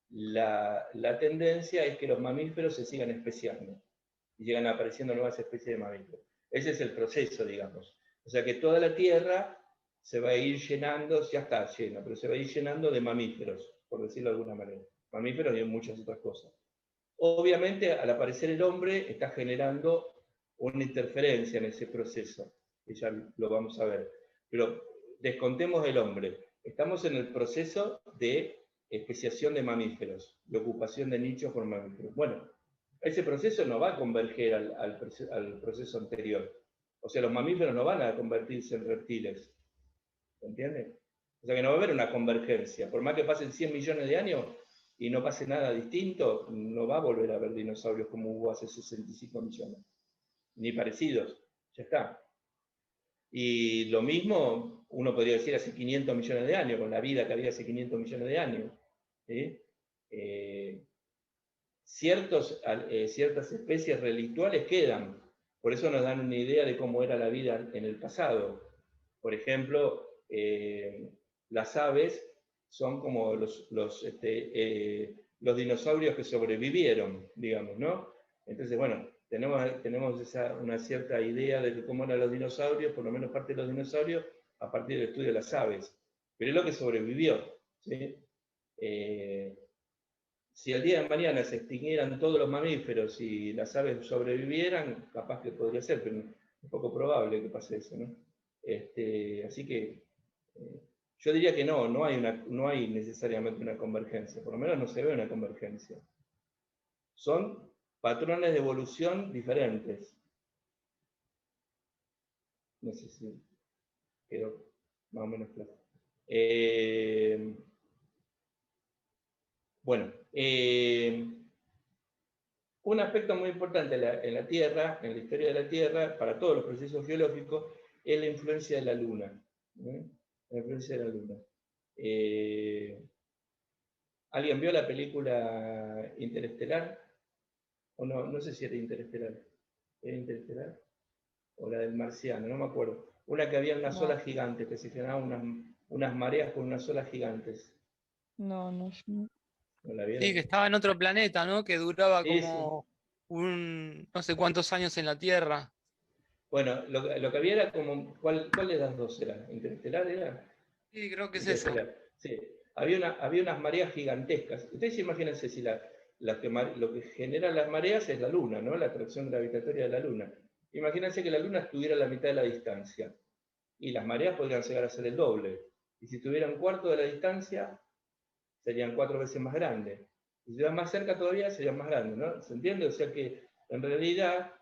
la tendencia es que los mamíferos se sigan especiando y llegan apareciendo nuevas especies de mamíferos. Ese es el proceso, digamos. O sea que toda la Tierra se va a ir llenando, ya está lleno, pero se va a ir llenando de mamíferos, por decirlo de alguna manera. Mamíferos y muchas otras cosas. Obviamente, al aparecer el hombre, está generando una interferencia en ese proceso, que ya lo vamos a ver. Pero descontemos el hombre. Estamos en el proceso de especiación de mamíferos, de ocupación de nichos por mamíferos. Bueno, ese proceso no va a converger al proceso anterior. O sea, los mamíferos no van a convertirse en reptiles. ¿Se entiende? O sea que no va a haber una convergencia. Por más que pasen 100 millones de años y no pase nada distinto, no va a volver a haber dinosaurios como hubo hace 65 millones. Ni parecidos. Ya está. Y lo mismo uno podría decir hace 500 millones de años, con la vida que había hace 500 millones de años. ¿Sí? Ciertas especies relictuales quedan. Por eso nos dan una idea de cómo era la vida en el pasado. Por ejemplo, las aves son como los dinosaurios que sobrevivieron, digamos, ¿no? Entonces, bueno, tenemos una cierta idea de cómo eran los dinosaurios, por lo menos parte de los dinosaurios, a partir del estudio de las aves. Pero es lo que sobrevivió, ¿sí? Si el día de mañana se extinguieran todos los mamíferos y las aves sobrevivieran, capaz que podría ser, pero es poco probable que pase eso, ¿no? Así que yo diría que no hay necesariamente una convergencia, por lo menos no se ve una convergencia. Son patrones de evolución diferentes. No sé si quedó más o menos claro. Bueno, un aspecto muy importante en la Tierra, en la historia de la Tierra, para todos los procesos geológicos, es la influencia de la Luna. La influencia de la Luna. ¿Alguien vio la película Interestelar? O no sé si era Interestelar. ¿Era Interestelar? O la del Marciano, no me acuerdo. Una que había unas olas gigantes, que se generaban unas mareas con unas olas gigantes. No. ¿No la vieron? Sí, que estaba en otro planeta, ¿no? Que duraba Sí, como no sé cuántos años en la Tierra. Bueno, lo que había era como, ¿cuál de las dos era? ¿Interestelar era? Sí, creo que es esa. Sí, había unas mareas gigantescas. Ustedes imagínense si lo que genera las mareas es la Luna, ¿no? La atracción gravitatoria de la Luna. Imagínense que la Luna estuviera a la mitad de la distancia y las mareas podrían llegar a ser el doble. Y si tuviera un cuarto de la distancia, serían 4 veces más grandes. Y si estuvieran más cerca todavía, serían más grandes, ¿no? ¿Se entiende? O sea que, en realidad,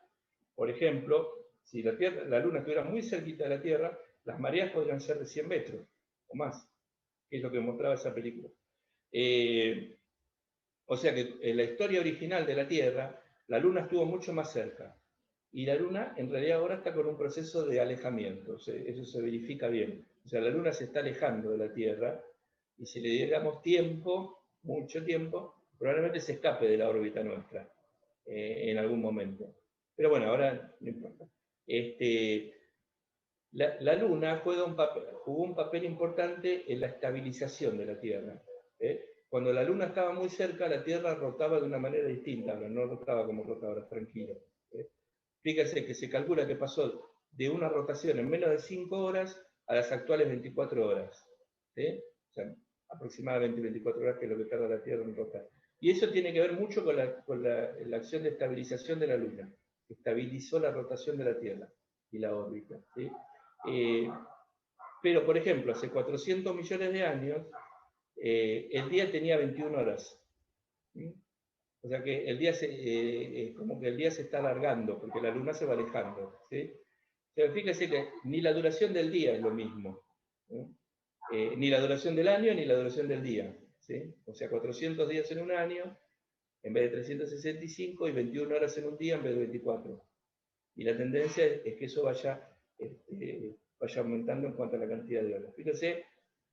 por ejemplo, si la Luna estuviera muy cerquita de la Tierra, las mareas podrían ser de 100 metros o más, que es lo que mostraba esa película. O sea que en la historia original de la Tierra, la Luna estuvo mucho más cerca. Y la Luna, en realidad, ahora está con un proceso de alejamiento. O sea, eso se verifica bien. O sea, la Luna se está alejando de la Tierra y si le diéramos tiempo, mucho tiempo, probablemente se escape de la órbita nuestra en algún momento. Pero bueno, ahora no importa. La Luna jugó un papel importante en la estabilización de la Tierra. Cuando la Luna estaba muy cerca, la Tierra rotaba de una manera distinta, pero no rotaba como rota ahora, tranquilo. Fíjense que se calcula que pasó de una rotación en menos de 5 horas a las actuales 24 horas. ¿Sí? O sea, aproximadamente 24 horas, que es lo que tarda la Tierra en rotar. Y eso tiene que ver mucho con la acción de estabilización de la Luna. Estabilizó la rotación de la Tierra y la órbita. ¿Sí? Pero, por ejemplo, hace 400 millones de años, el día tenía 21 horas. ¿Sí? O sea que el día como que el día se está alargando, porque la Luna se va alejando. ¿Sí? Pero fíjese que ni la duración del día es lo mismo. ¿Sí? Ni la duración del año ni la duración del día. ¿Sí? O sea, 400 días en un año en vez de 365 y 21 horas en un día en vez de 24. Y la tendencia es que eso vaya aumentando en cuanto a la cantidad de horas. Fíjense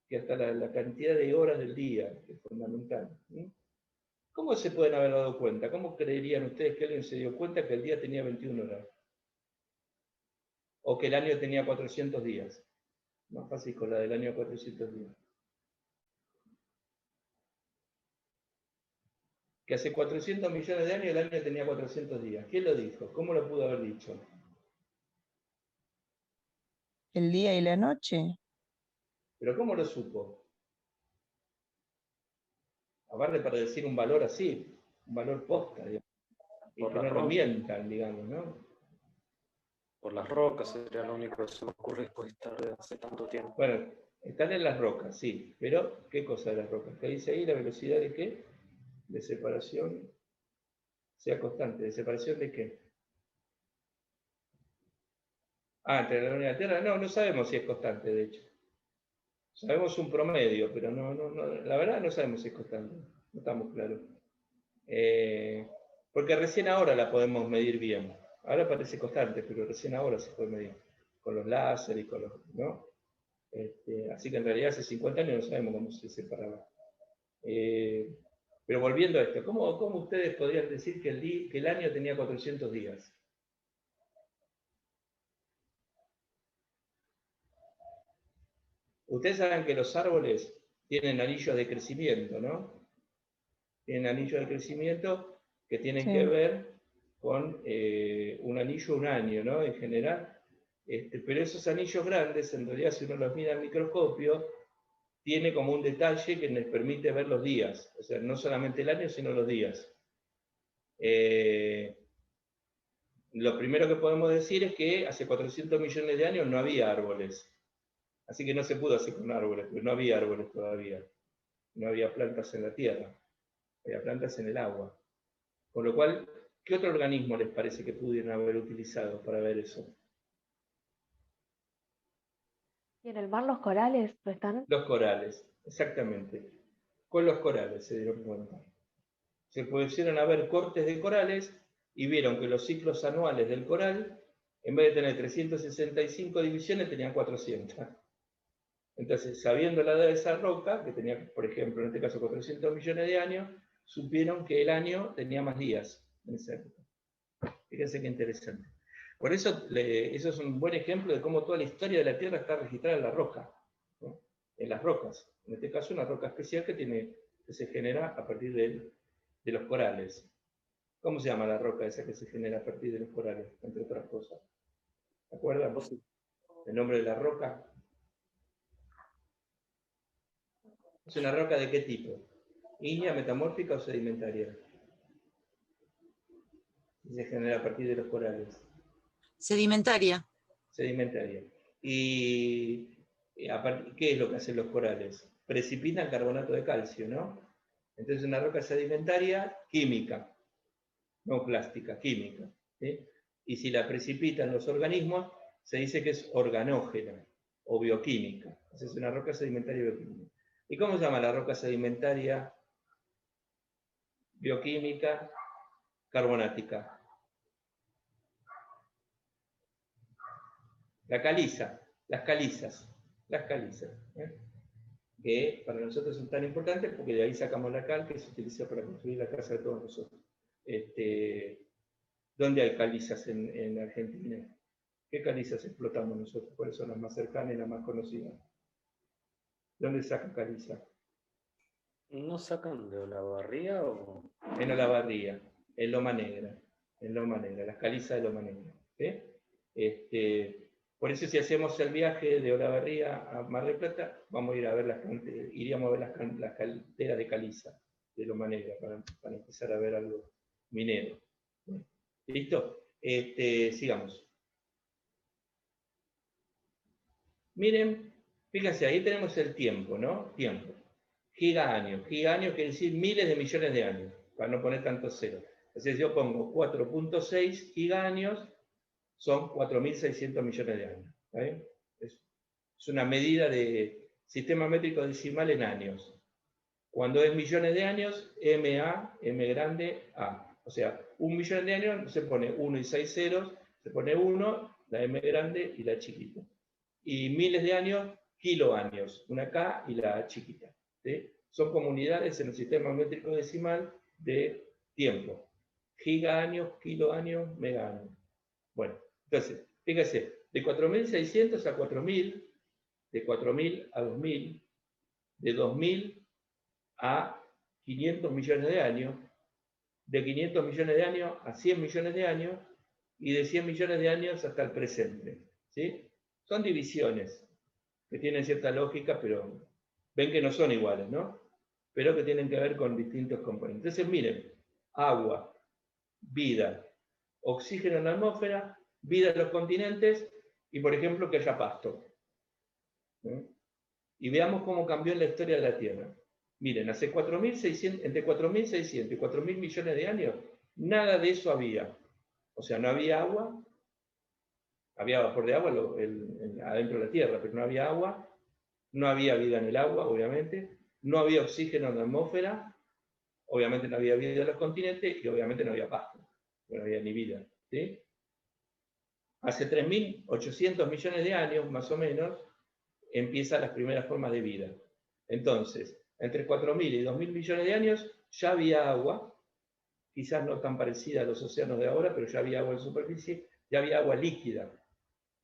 que hasta la cantidad de horas del día es fundamental. ¿Sí? ¿Cómo se pueden haber dado cuenta? ¿Cómo creerían ustedes que alguien se dio cuenta que el día tenía 21 horas? O que el año tenía 400 días. Más fácil con la del año 400 días. Que hace 400 millones de años el año tenía 400 días. ¿Quién lo dijo? ¿Cómo lo pudo haber dicho? El día y la noche. ¿Pero cómo lo supo? Aparte para decir un valor así, un valor posta, digamos, y que no lo mientan, digamos, ¿no? Por las rocas sería lo único que se me ocurre después de estar de hace tanto tiempo. Bueno, están en las rocas, sí, pero ¿qué cosa de las rocas? ¿Qué dice ahí? ¿La velocidad de qué? De separación sea constante. ¿De separación de qué? Ah, entre la Luna y la Tierra. No, no sabemos si es constante, de hecho. Sabemos un promedio, pero la verdad no sabemos si es constante. No estamos claros. Porque recién ahora la podemos medir bien. Ahora parece constante, pero recién ahora se puede medir. Con los láser y con los... ¿no? Así que en realidad hace 50 años no sabemos cómo se separaba. Pero volviendo a esto, ¿cómo ustedes podrían decir que el año tenía 400 días? Ustedes saben que los árboles tienen anillos de crecimiento, ¿no? Tienen anillos de crecimiento que tienen Sí. que ver con un anillo, un año, ¿no? En general. Pero esos anillos grandes, en realidad, si uno los mira al microscopio, tiene como un detalle que nos permite ver los días. O sea, no solamente el año, sino los días. Lo primero que podemos decir es que hace 400 millones de años no había árboles. Así que no se pudo hacer con árboles, porque no había árboles todavía. No había plantas en la tierra. Había plantas en el agua. Con lo cual, ¿qué otro organismo les parece que pudieran haber utilizado para ver eso? ¿Y en el mar los corales no están? Los corales, exactamente. Con los corales se dieron cuenta. Se pusieron a ver cortes de corales y vieron que los ciclos anuales del coral, en vez de tener 365 divisiones, tenían 400. Entonces, sabiendo la edad de esa roca, que tenía, por ejemplo, en este caso 400 millones de años, supieron que el año tenía más días en esa época. Fíjense qué interesante. Por eso, eso es un buen ejemplo de cómo toda la historia de la Tierra está registrada en la roca, ¿no? En las rocas. En este caso, una roca especial que se genera a partir de los corales. ¿Cómo se llama la roca esa que se genera a partir de los corales, entre otras cosas? ¿Se acuerdan? ¿El nombre de la roca? ¿Es una roca de qué tipo? ¿Ígnea, metamórfica o sedimentaria? Se genera a partir de los corales. Sedimentaria. Sedimentaria. ¿Y qué es lo que hacen los corales? Precipitan carbonato de calcio, ¿no? Entonces una roca sedimentaria química, no plástica, química. ¿Sí? Y si la precipitan los organismos, se dice que es organógena o bioquímica. Entonces es una roca sedimentaria bioquímica. ¿Y cómo se llama la roca sedimentaria bioquímica carbonática? La caliza, las calizas, que para nosotros son tan importantes porque de ahí sacamos la cal que se utiliza para construir la casa de todos nosotros. ¿Dónde hay calizas en Argentina? ¿Qué calizas explotamos nosotros? ¿Cuáles son las más cercanas y las más conocidas? ¿Dónde sacan caliza? ¿No sacan de Olavarría o...? En Olavarría, en Loma Negra, las calizas de Loma Negra. ¿sí? Por eso si hacemos el viaje de Olavarría a Mar del Plata, vamos a ir a ver iríamos a ver las calderas de caliza de Loma Negra para empezar a ver algo minero. Bueno, ¿listo? Sigamos. Miren, fíjense, ahí tenemos el tiempo, ¿no? Tiempo. Gigaños. Gigaños quiere decir miles de millones de años, para no poner tantos ceros. Entonces yo pongo 4.6 gigaños, son 4.600 millones de años. ¿Vale? Es una medida de sistema métrico decimal en años. Cuando es millones de años, MA, M grande, A. O sea, 1 millón de años se pone 1 y 6 ceros, se pone 1, la M grande y la chiquita. Y miles de años, kiloaños, una K y la A chiquita. ¿Sí? Son como unidades en el sistema métrico decimal de tiempo. Gigaños, kiloaños, megaaños. Bueno, entonces, fíjese, de 4.600 a 4.000, de 4.000 a 2.000, de 2.000 a 500 millones de años, de 500 millones de años a 100 millones de años, y de 100 millones de años hasta el presente. ¿Sí? Son divisiones que tienen cierta lógica, pero ven que no son iguales, ¿no? Pero que tienen que ver con distintos componentes. Entonces, miren, agua, vida, oxígeno en la atmósfera, vida en los continentes, y por ejemplo que haya pasto. ¿Sí? Y veamos cómo cambió en la historia de la Tierra. Miren, entre 4.600 y 4.000 millones de años, nada de eso había. O sea, no había agua, había vapor de agua adentro de la Tierra, pero no había agua, no había vida en el agua, obviamente, no había oxígeno en la atmósfera, obviamente no había vida en los continentes y obviamente no había pasto, no había ni vida. ¿Sí? Hace 3.800 millones de años, más o menos, empiezan las primeras formas de vida. Entonces, entre 4.000 y 2.000 millones de años ya había agua, quizás no tan parecida a los océanos de ahora, pero ya había agua en superficie, ya había agua líquida.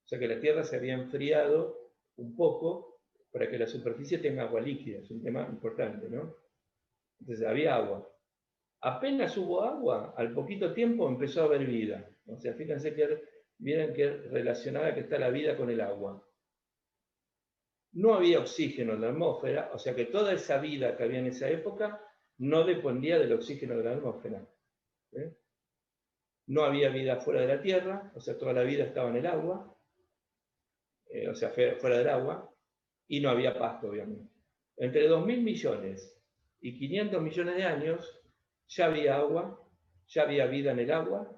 O sea que la Tierra se había enfriado un poco para que la superficie tenga agua líquida. Es un tema importante, ¿no? Entonces había agua. Apenas hubo agua, al poquito tiempo empezó a haber vida. O sea, fíjense que miren qué relacionada que está la vida con el agua. No había oxígeno en la atmósfera, o sea que toda esa vida que había en esa época no dependía del oxígeno de la atmósfera. ¿Eh? No había vida fuera de la Tierra, o sea, toda la vida estaba en el agua, o sea, fuera del agua, y no había pasto, obviamente. Entre 2.000 millones y 500 millones de años ya había agua, ya había vida en el agua,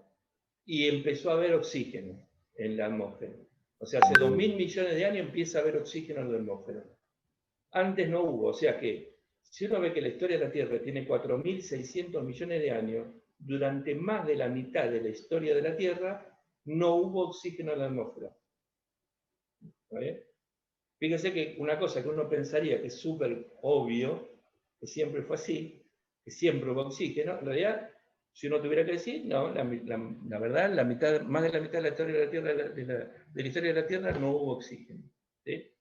y empezó a haber oxígeno en la atmósfera. O sea, hace 2.000 millones de años empieza a haber oxígeno en la atmósfera. Antes no hubo, o sea que, si uno ve que la historia de la Tierra tiene 4.600 millones de años, durante más de la mitad de la historia de la Tierra, no hubo oxígeno en la atmósfera. ¿Vale? Fíjense que una cosa que uno pensaría que es súper obvio, que siempre fue así, que siempre hubo oxígeno, en realidad, si uno tuviera que decir, no, la verdad, más de la mitad de la historia de la Tierra, de la historia de la Tierra no hubo oxígeno. ¿Sí?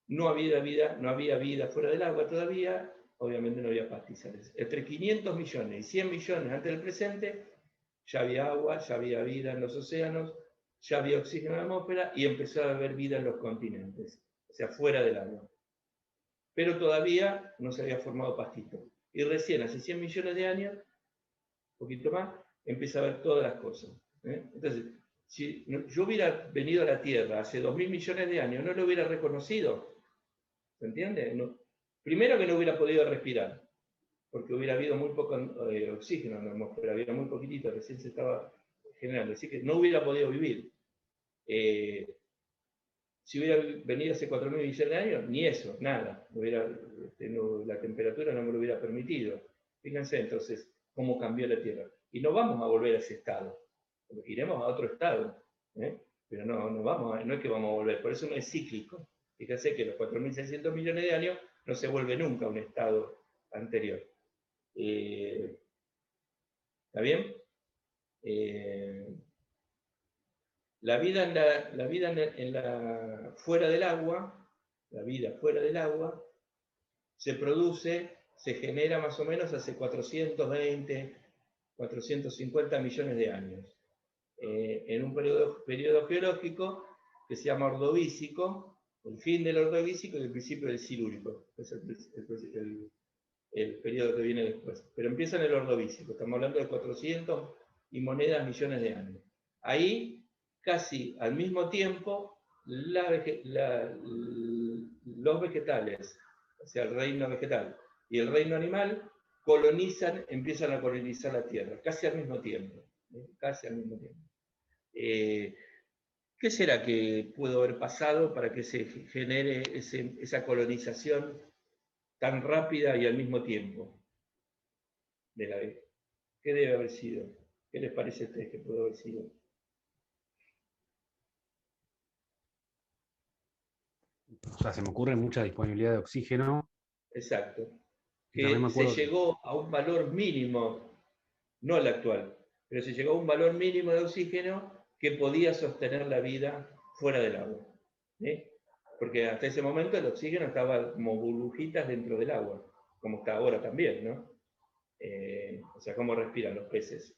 No había vida fuera del agua todavía, obviamente no había pastizales. Entre 500 millones y 100 millones antes del presente, ya había agua, ya había vida en los océanos, ya había oxígeno en la atmósfera y empezó a haber vida en los continentes, o sea, fuera del agua. Pero todavía no se había formado pastito. Y recién, hace 100 millones de años, un poquito más, empieza a ver todas las cosas. Entonces, si yo hubiera venido a la Tierra hace 2.000 millones de años, no lo hubiera reconocido. ¿Se entiende? No. Primero que no hubiera podido respirar, porque hubiera habido muy poco oxígeno en la atmósfera, había muy poquitito, recién se estaba generando, así que no hubiera podido vivir. Si hubiera venido hace 4.000 millones de años, ni eso, nada. La temperatura no me lo hubiera permitido. Fíjense entonces cómo cambió la Tierra. Y no vamos a volver a ese estado, iremos a otro estado, pero no es que vamos a volver, por eso no es cíclico. Fíjense que los 4.600 millones de años no se vuelve nunca a un estado anterior. ¿Está bien? La vida fuera del agua, la vida fuera del agua, se genera más o menos hace 420, 450 millones de años. En un periodo geológico que se llama Ordovícico, el fin del Ordovícico y el principio del Silúrico, es el periodo que viene después. Pero empieza en el Ordovícico, estamos hablando de 400 y monedas millones de años. Ahí, casi al mismo tiempo, los vegetales, o sea, el reino vegetal y el reino animal, empiezan a colonizar la Tierra, casi al mismo tiempo. Casi al mismo tiempo. ¿Qué será que pudo haber pasado para que se genere esa colonización tan rápida y al mismo tiempo? ¿Qué debe haber sido? ¿Qué les parece a ustedes que pudo haber sido? O sea, se me ocurre mucha disponibilidad de oxígeno. Exacto. Y también me Que se acuerdo llegó a un valor mínimo, no el actual, pero se llegó a un valor mínimo de oxígeno que podía sostener la vida fuera del agua. ¿Sí? Porque hasta ese momento el oxígeno estaba como burbujitas dentro del agua, como está ahora también, ¿no? O sea, cómo respiran los peces,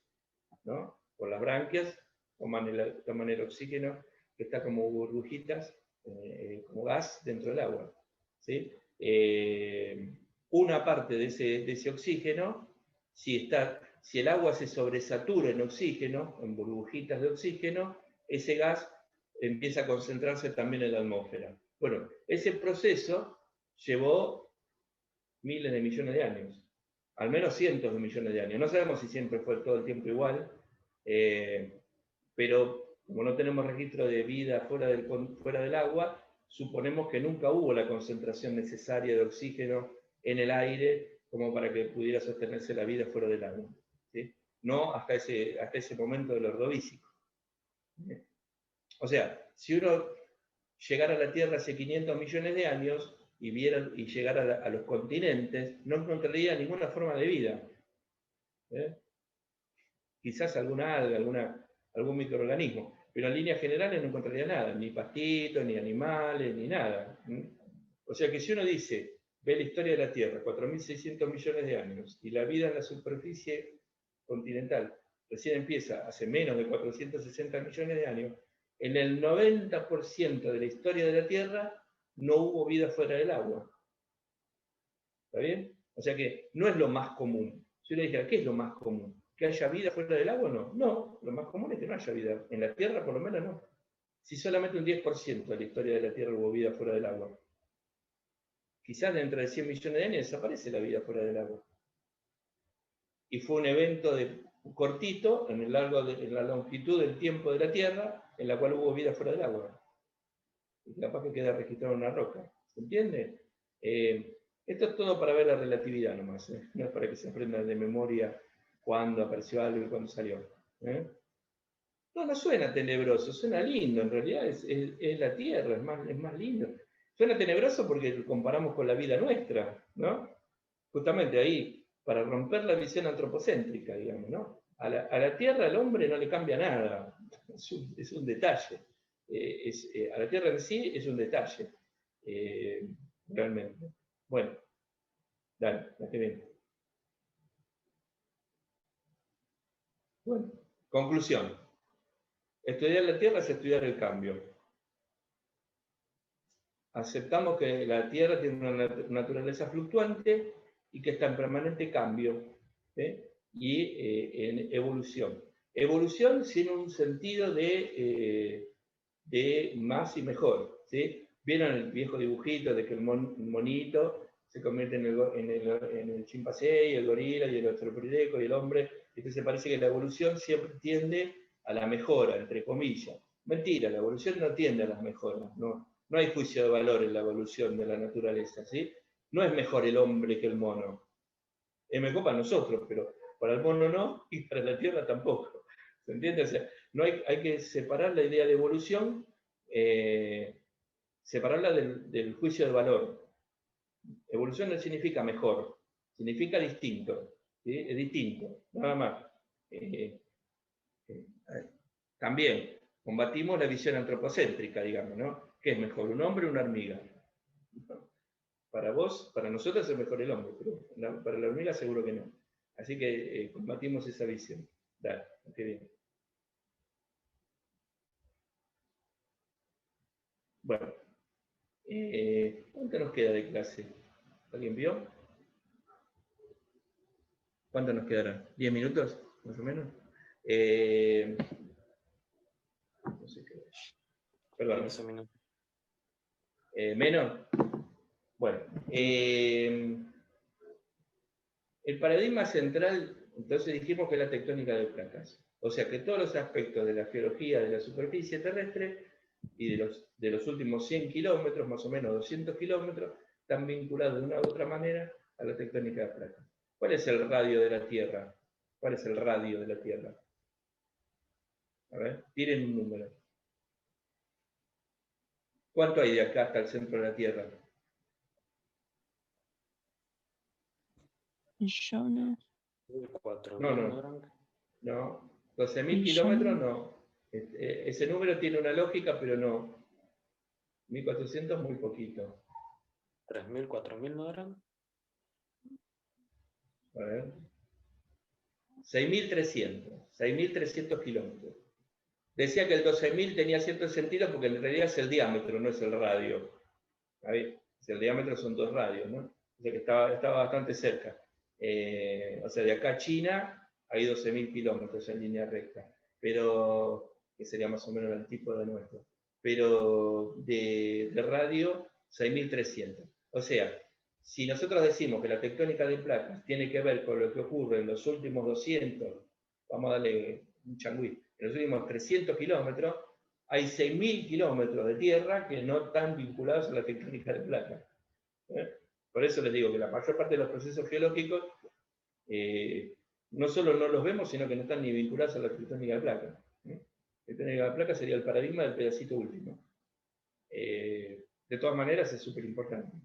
¿no? Por las branquias toman el oxígeno que está como burbujitas, como gas dentro del agua. ¿Sí? Una parte de ese oxígeno, si el agua se sobresatura en oxígeno, en burbujitas de oxígeno, ese gas empieza a concentrarse también en la atmósfera. Bueno, ese proceso llevó miles de millones de años, al menos cientos de millones de años. No sabemos si siempre fue todo el tiempo igual, pero como no tenemos registro de vida fuera del agua, suponemos que nunca hubo la concentración necesaria de oxígeno en el aire como para que pudiera sostenerse la vida fuera del agua. ¿Sí? No hasta ese momento del Ordovícico. O sea, si uno llegara a la Tierra hace 500 millones de años y llegara a los continentes, no encontraría ninguna forma de vida. Quizás alguna alga, algún microorganismo, pero en líneas generales no encontraría nada, ni pastitos, ni animales, ni nada. O sea que si uno ve la historia de la Tierra, 4.600 millones de años, y la vida en la superficie continental recién empieza hace menos de 460 millones de años, en el 90% de la historia de la Tierra no hubo vida fuera del agua. ¿Está bien? O sea que no es lo más común. Si uno dijera, ¿qué es lo más común? ¿Que haya vida fuera del agua? No. No, lo más común es que no haya vida. En la Tierra, por lo menos, no. Si solamente un 10% de la historia de la Tierra hubo vida fuera del agua. Quizás dentro de 100 millones de años desaparece la vida fuera del agua. Y fue un evento cortito, en la longitud del tiempo de la Tierra, en la cual hubo vida fuera del agua. Y capaz que queda registrado en una roca. ¿Se entiende? Esto es todo para ver la relatividad nomás, no es para que se aprendan de memoria cuándo apareció algo y cuándo salió. No suena tenebroso, suena lindo, en realidad es la Tierra, es más lindo. Suena tenebroso porque comparamos con la vida nuestra, ¿no? Justamente ahí, para romper la visión antropocéntrica, digamos, ¿no? A la Tierra, al hombre no le cambia nada, es un detalle. A la Tierra en sí es un detalle, realmente. Bueno, dale, la que viene. Bueno, conclusión. Estudiar la Tierra es estudiar el cambio. Aceptamos que la Tierra tiene una naturaleza fluctuante y que está en permanente cambio y en evolución. Evolución sin un sentido de más y mejor. ¿Sí? ¿Vieron el viejo dibujito de que el monito se convierte en el chimpancé y el gorila y el australopithecus y el hombre? Entonces parece que la evolución siempre tiende a la mejora, entre comillas. Mentira, la evolución no tiende a las mejoras. No hay juicio de valor en la evolución de la naturaleza. ¿Sí? No es mejor el hombre que el mono. Es mejor para nosotros, pero para el mono no y para la Tierra tampoco. ¿Se entiende? O sea, hay que separar la idea de evolución, separarla del juicio de valor. Evolución no significa mejor, significa distinto. ¿Sí? Es distinto, nada más. También combatimos la visión antropocéntrica, digamos, ¿no? ¿Qué es mejor, un hombre o una hormiga? Para nosotros es mejor el hombre, pero para la hormiga seguro que no. Así que combatimos esa visión. Dale, qué bien. Bueno, ¿cuánto nos queda de clase? ¿Alguien vio? ¿Cuánto nos quedará? ¿10 minutos, más o menos? No sé qué. Perdón. 15 minutos. ¿Menos? Bueno. El paradigma central, entonces dijimos que es la tectónica de placas. O sea que todos los aspectos de la geología de la superficie terrestre y de los últimos 100 kilómetros, más o menos 200 kilómetros, están vinculados de una u otra manera a la tectónica de placas. ¿Cuál es el radio de la Tierra? ¿Cuál es el radio de la Tierra? A ver, tienen un número. ¿Cuánto hay de acá hasta el centro de la Tierra? Millones. 4.000 No. 12.000 Millones. kilómetros no. Ese número tiene una lógica, pero no. 1.400 muy poquito. 3.000, 4.000 no eran. A ver. 6.300 kilómetros. Decía que el 12.000 tenía cierto sentido porque en realidad es el diámetro, no es el radio. ¿Ahí? El diámetro son 2 radios, ¿no? O sea que estaba bastante cerca. O sea, de acá a China hay 12.000 kilómetros en línea recta, pero que sería más o menos el tipo de nuestro. Pero de radio, 6.300. O sea, si nosotros decimos que la tectónica de placas tiene que ver con lo que ocurre en los últimos 200, vamos a darle un changüí, en los últimos 300 kilómetros, hay 6.000 kilómetros de tierra que no están vinculados a la tectónica de placas. Por eso les digo que la mayor parte de los procesos geológicos no solo no los vemos, sino que no están ni vinculados a la tectónica de placas. La tectónica de placas sería el paradigma del pedacito último. De todas maneras es súper importante.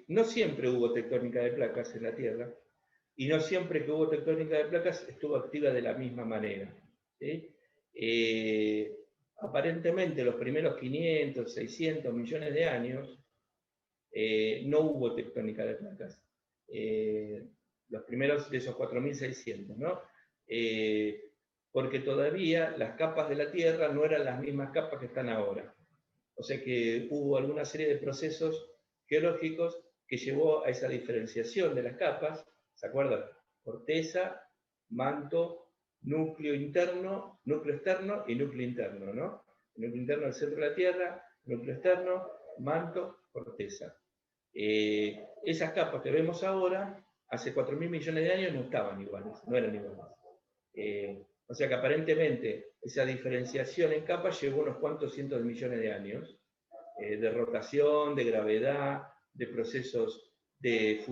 No siempre hubo tectónica de placas en la Tierra, y no siempre que hubo tectónica de placas estuvo activa de la misma manera. ¿Sí? Aparentemente los primeros 500, 600 millones de años no hubo tectónica de placas. Los primeros de esos 4.600, ¿no? Porque todavía las capas de la Tierra no eran las mismas capas que están ahora. O sea que hubo alguna serie de procesos geológicos que llevó a esa diferenciación de las capas, ¿se acuerdan? Corteza, manto, núcleo interno, núcleo externo y núcleo interno, ¿no? El núcleo interno del centro de la Tierra, núcleo externo, manto, corteza. Esas capas que vemos ahora, hace 4.000 millones de años no estaban iguales, no eran iguales. O sea que aparentemente esa diferenciación en capas llevó unos cuantos cientos de millones de años, de rotación, de gravedad, de procesos de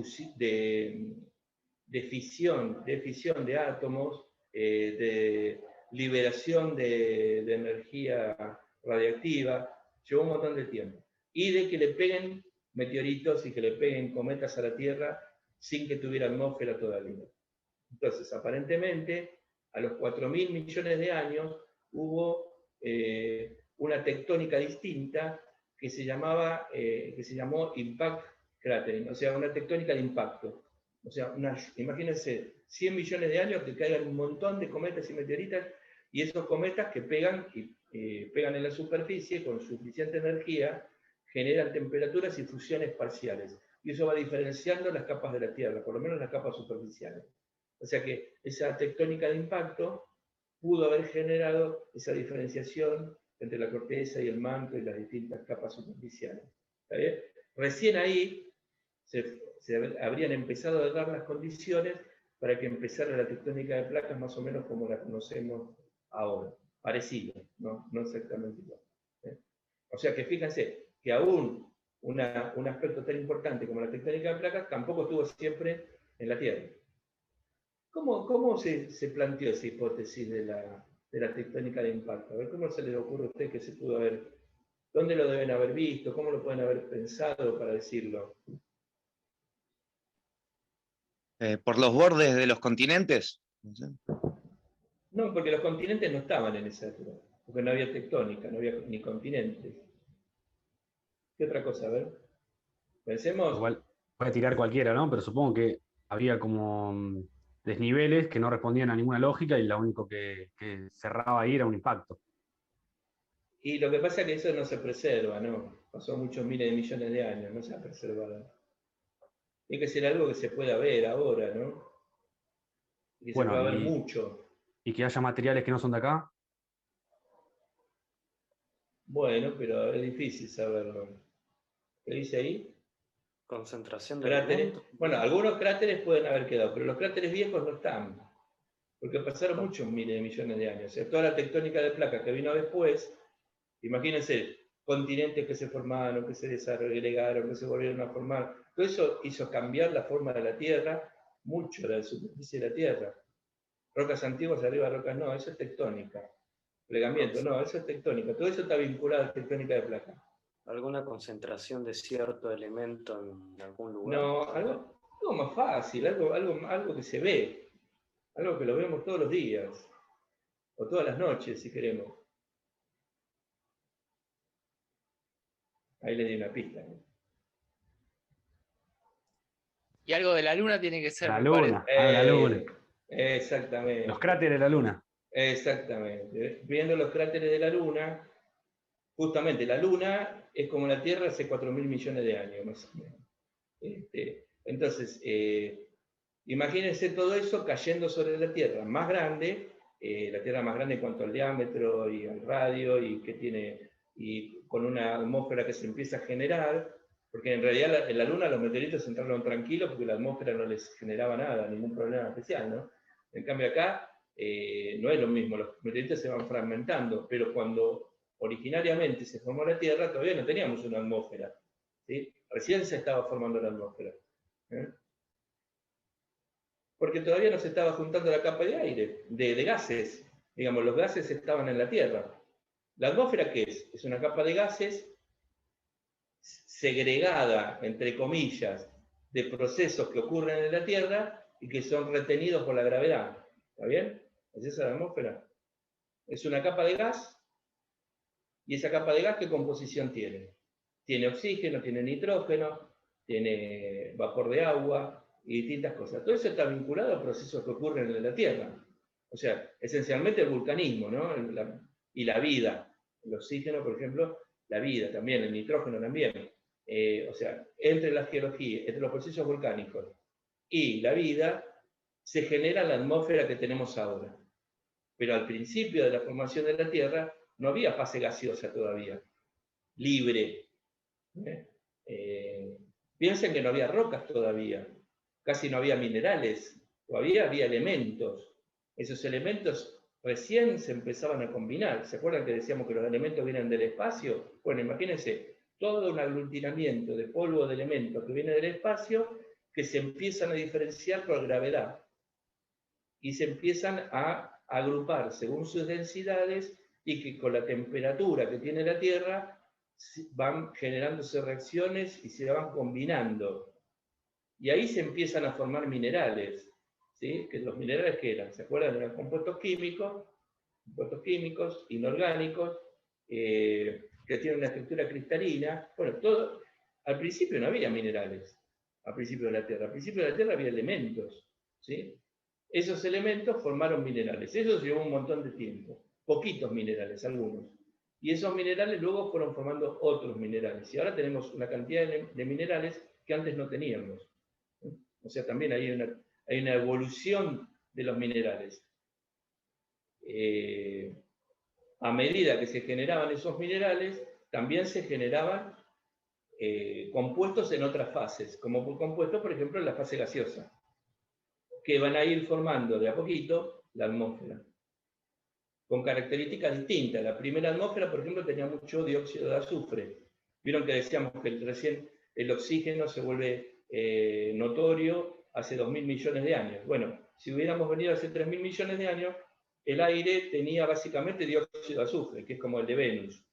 fisión de átomos, de liberación de energía radiactiva, llevó un montón de tiempo. Y de que le peguen meteoritos y que le peguen cometas a la Tierra sin que tuviera atmósfera todavía. Entonces, aparentemente, a los 4.000 millones de años hubo una tectónica distinta que se llamó impact cratering, o sea, una tectónica de impacto. O sea, imagínense 100 millones de años que caigan un montón de cometas y meteoritas, y esos cometas que pegan en la superficie con suficiente energía, generan temperaturas y fusiones parciales. Y eso va diferenciando las capas de la Tierra, por lo menos las capas superficiales. O sea que esa tectónica de impacto pudo haber generado esa diferenciación entre la corteza y el manto y las distintas capas superficiales. ¿Está bien? Recién ahí se habrían empezado a dar las condiciones para que empezara la tectónica de placas más o menos como la conocemos ahora. Parecido, no exactamente igual. O sea que fíjense que aún un aspecto tan importante como la tectónica de placas tampoco estuvo siempre en la Tierra. ¿Cómo se planteó esa hipótesis de la tectónica de impacto? A ver, ¿cómo se les ocurre a usted que se pudo haber, dónde lo deben haber visto, cómo lo pueden haber pensado para decirlo? ¿Por los bordes de los continentes? No sé. No, porque los continentes no estaban en esa época, porque no había tectónica, no había ni continentes. ¿Qué otra cosa? A ver. Pensemos. Igual puede tirar cualquiera, ¿no? Pero supongo que había como desniveles que no respondían a ninguna lógica y lo único que cerraba ahí era un impacto. Y lo que pasa es que eso no se preserva, ¿no? Pasó muchos miles de millones de años, no se ha preservado. Tiene que ser algo que se pueda ver ahora, ¿no? Y que se pueda ver mucho. Y que haya materiales que no son de acá. Bueno, pero es difícil saberlo. ¿Qué dice ahí? Concentración de Cráteres. elementos. Bueno, algunos cráteres pueden haber quedado, pero los cráteres viejos no están. Porque pasaron muchos miles de millones de años. O sea, toda la tectónica de placas que vino después, imagínense, continentes que se formaron, que se desagregaron, que se volvieron a formar. Todo eso hizo cambiar la forma de la Tierra, mucho la superficie de la Tierra. Rocas antiguas arriba, rocas no, eso es tectónica. Plegamiento, no, eso es tectónica. Todo eso está vinculado a tectónica de placas. ¿Alguna concentración de cierto elemento en algún lugar? No, algo más fácil, algo que se ve, algo que lo vemos todos los días, o todas las noches, si queremos. Ahí le di una pista. Y algo de la luna tiene que ser. La me luna, parece. la luna. Exactamente. Los cráteres de la luna. Exactamente. Viendo los cráteres de la luna, justamente la luna es como la Tierra hace 4.000 millones de años, más o menos. Entonces, imagínense todo eso cayendo sobre la Tierra más grande, la Tierra más grande en cuanto al diámetro y al radio, y con una atmósfera que se empieza a generar, porque en realidad en la Luna los meteoritos entraron tranquilos porque la atmósfera no les generaba nada, ningún problema especial, ¿no? En cambio acá no es lo mismo, los meteoritos se van fragmentando, pero cuando originariamente se formó la Tierra todavía no teníamos una atmósfera, ¿sí? Recién se estaba formando la atmósfera. Porque todavía no se estaba juntando la capa de aire, de gases. Digamos, los gases estaban en la Tierra. ¿La atmósfera qué es? Es una capa de gases segregada, entre comillas, de procesos que ocurren en la Tierra y que son retenidos por la gravedad. ¿Está bien? ¿Es esa la atmósfera? Es una capa de gas, y esa capa de gas, ¿qué composición tiene? Tiene oxígeno, tiene nitrógeno, tiene vapor de agua y distintas cosas. Todo eso está vinculado a procesos que ocurren en la Tierra. O sea, esencialmente el vulcanismo, ¿no? Y la vida. El oxígeno, por ejemplo, la vida también, el nitrógeno también. O sea, entre la geología, entre los procesos volcánicos y la vida, se genera la atmósfera que tenemos ahora. Pero al principio de la formación de la Tierra no había fase gaseosa todavía, libre. Piensen que no había rocas todavía, casi no había minerales, todavía había elementos. Esos elementos recién se empezaban a combinar. ¿Se acuerdan que decíamos que los elementos vienen del espacio? Bueno, imagínense, todo un aglutinamiento de polvo de elementos que viene del espacio que se empiezan a diferenciar por gravedad y se empiezan a agrupar según sus densidades y que con la temperatura que tiene la Tierra van generándose reacciones y se van combinando. Y ahí se empiezan a formar minerales. ¿Sí? Que los minerales que eran, ¿se acuerdan? Eran compuestos químicos inorgánicos, que tienen una estructura cristalina. Bueno, todo, al principio no había minerales, al principio de la Tierra. Al principio de la Tierra había elementos, ¿sí? Esos elementos formaron minerales. Eso llevó un montón de tiempo. Poquitos minerales, algunos. Y esos minerales luego fueron formando otros minerales. Y ahora tenemos una cantidad de minerales que antes no teníamos. O sea, también hay una evolución de los minerales. A medida que se generaban esos minerales, también se generaban compuestos en otras fases, como compuestos, por ejemplo, en la fase gaseosa, que van a ir formando de a poquito la atmósfera, con características distintas. La primera atmósfera, por ejemplo, tenía mucho dióxido de azufre. Vieron que decíamos que recién el oxígeno se vuelve notorio hace 2.000 millones de años. Bueno, si hubiéramos venido hace 3.000 millones de años, el aire tenía básicamente dióxido de azufre, que es como el de Venus.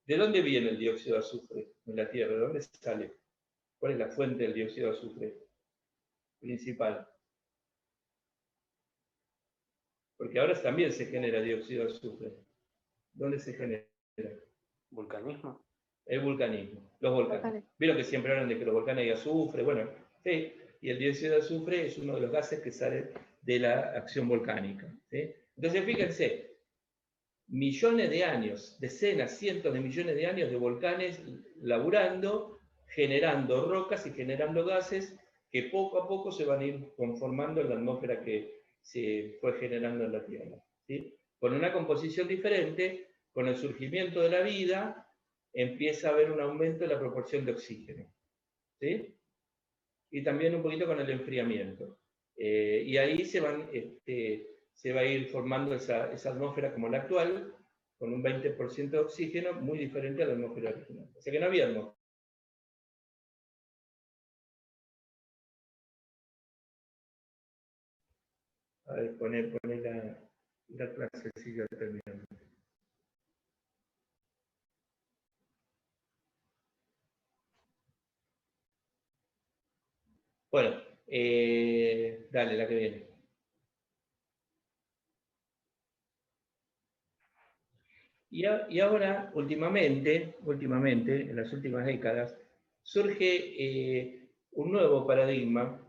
¿De dónde viene el dióxido de azufre en la Tierra? ¿De dónde sale? ¿Cuál es la fuente del dióxido de azufre principal? Porque ahora también se genera dióxido de azufre. ¿Dónde se genera? ¿Vulcanismo? El vulcanismo, los volcanes. Vieron que siempre hablan de que los volcanes hay azufre, bueno, sí, y el dióxido de azufre es uno de los gases que sale de la acción volcánica. ¿Sí? Entonces, fíjense, millones de años, decenas, cientos de millones de años de volcanes laburando, generando rocas y generando gases que poco a poco se van a ir conformando en la atmósfera que se fue generando en la Tierra. ¿Sí? Con una composición diferente, con el surgimiento de la vida, empieza a haber un aumento de la proporción de oxígeno. ¿Sí? Y también un poquito con el enfriamiento. Y ahí se va a ir formando esa atmósfera como la actual, con un 20% de oxígeno, muy diferente a la atmósfera original. O sea que no había atmósfera. A ver, poner la clase, si ya terminamos. Bueno, dale, la que viene. Y ahora, últimamente, en las últimas décadas, surge un nuevo paradigma,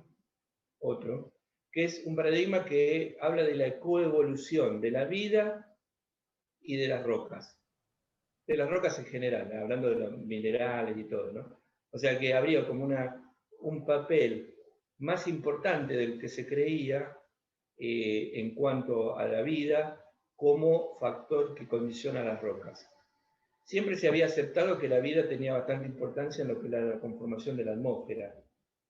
otro, que es un paradigma que habla de la coevolución de la vida y de las rocas. De las rocas en general, hablando de los minerales y todo, ¿no? O sea que habría como un papel más importante del que se creía en cuanto a la vida como factor que condiciona las rocas. Siempre se había aceptado que la vida tenía bastante importancia en lo que era la conformación de la atmósfera,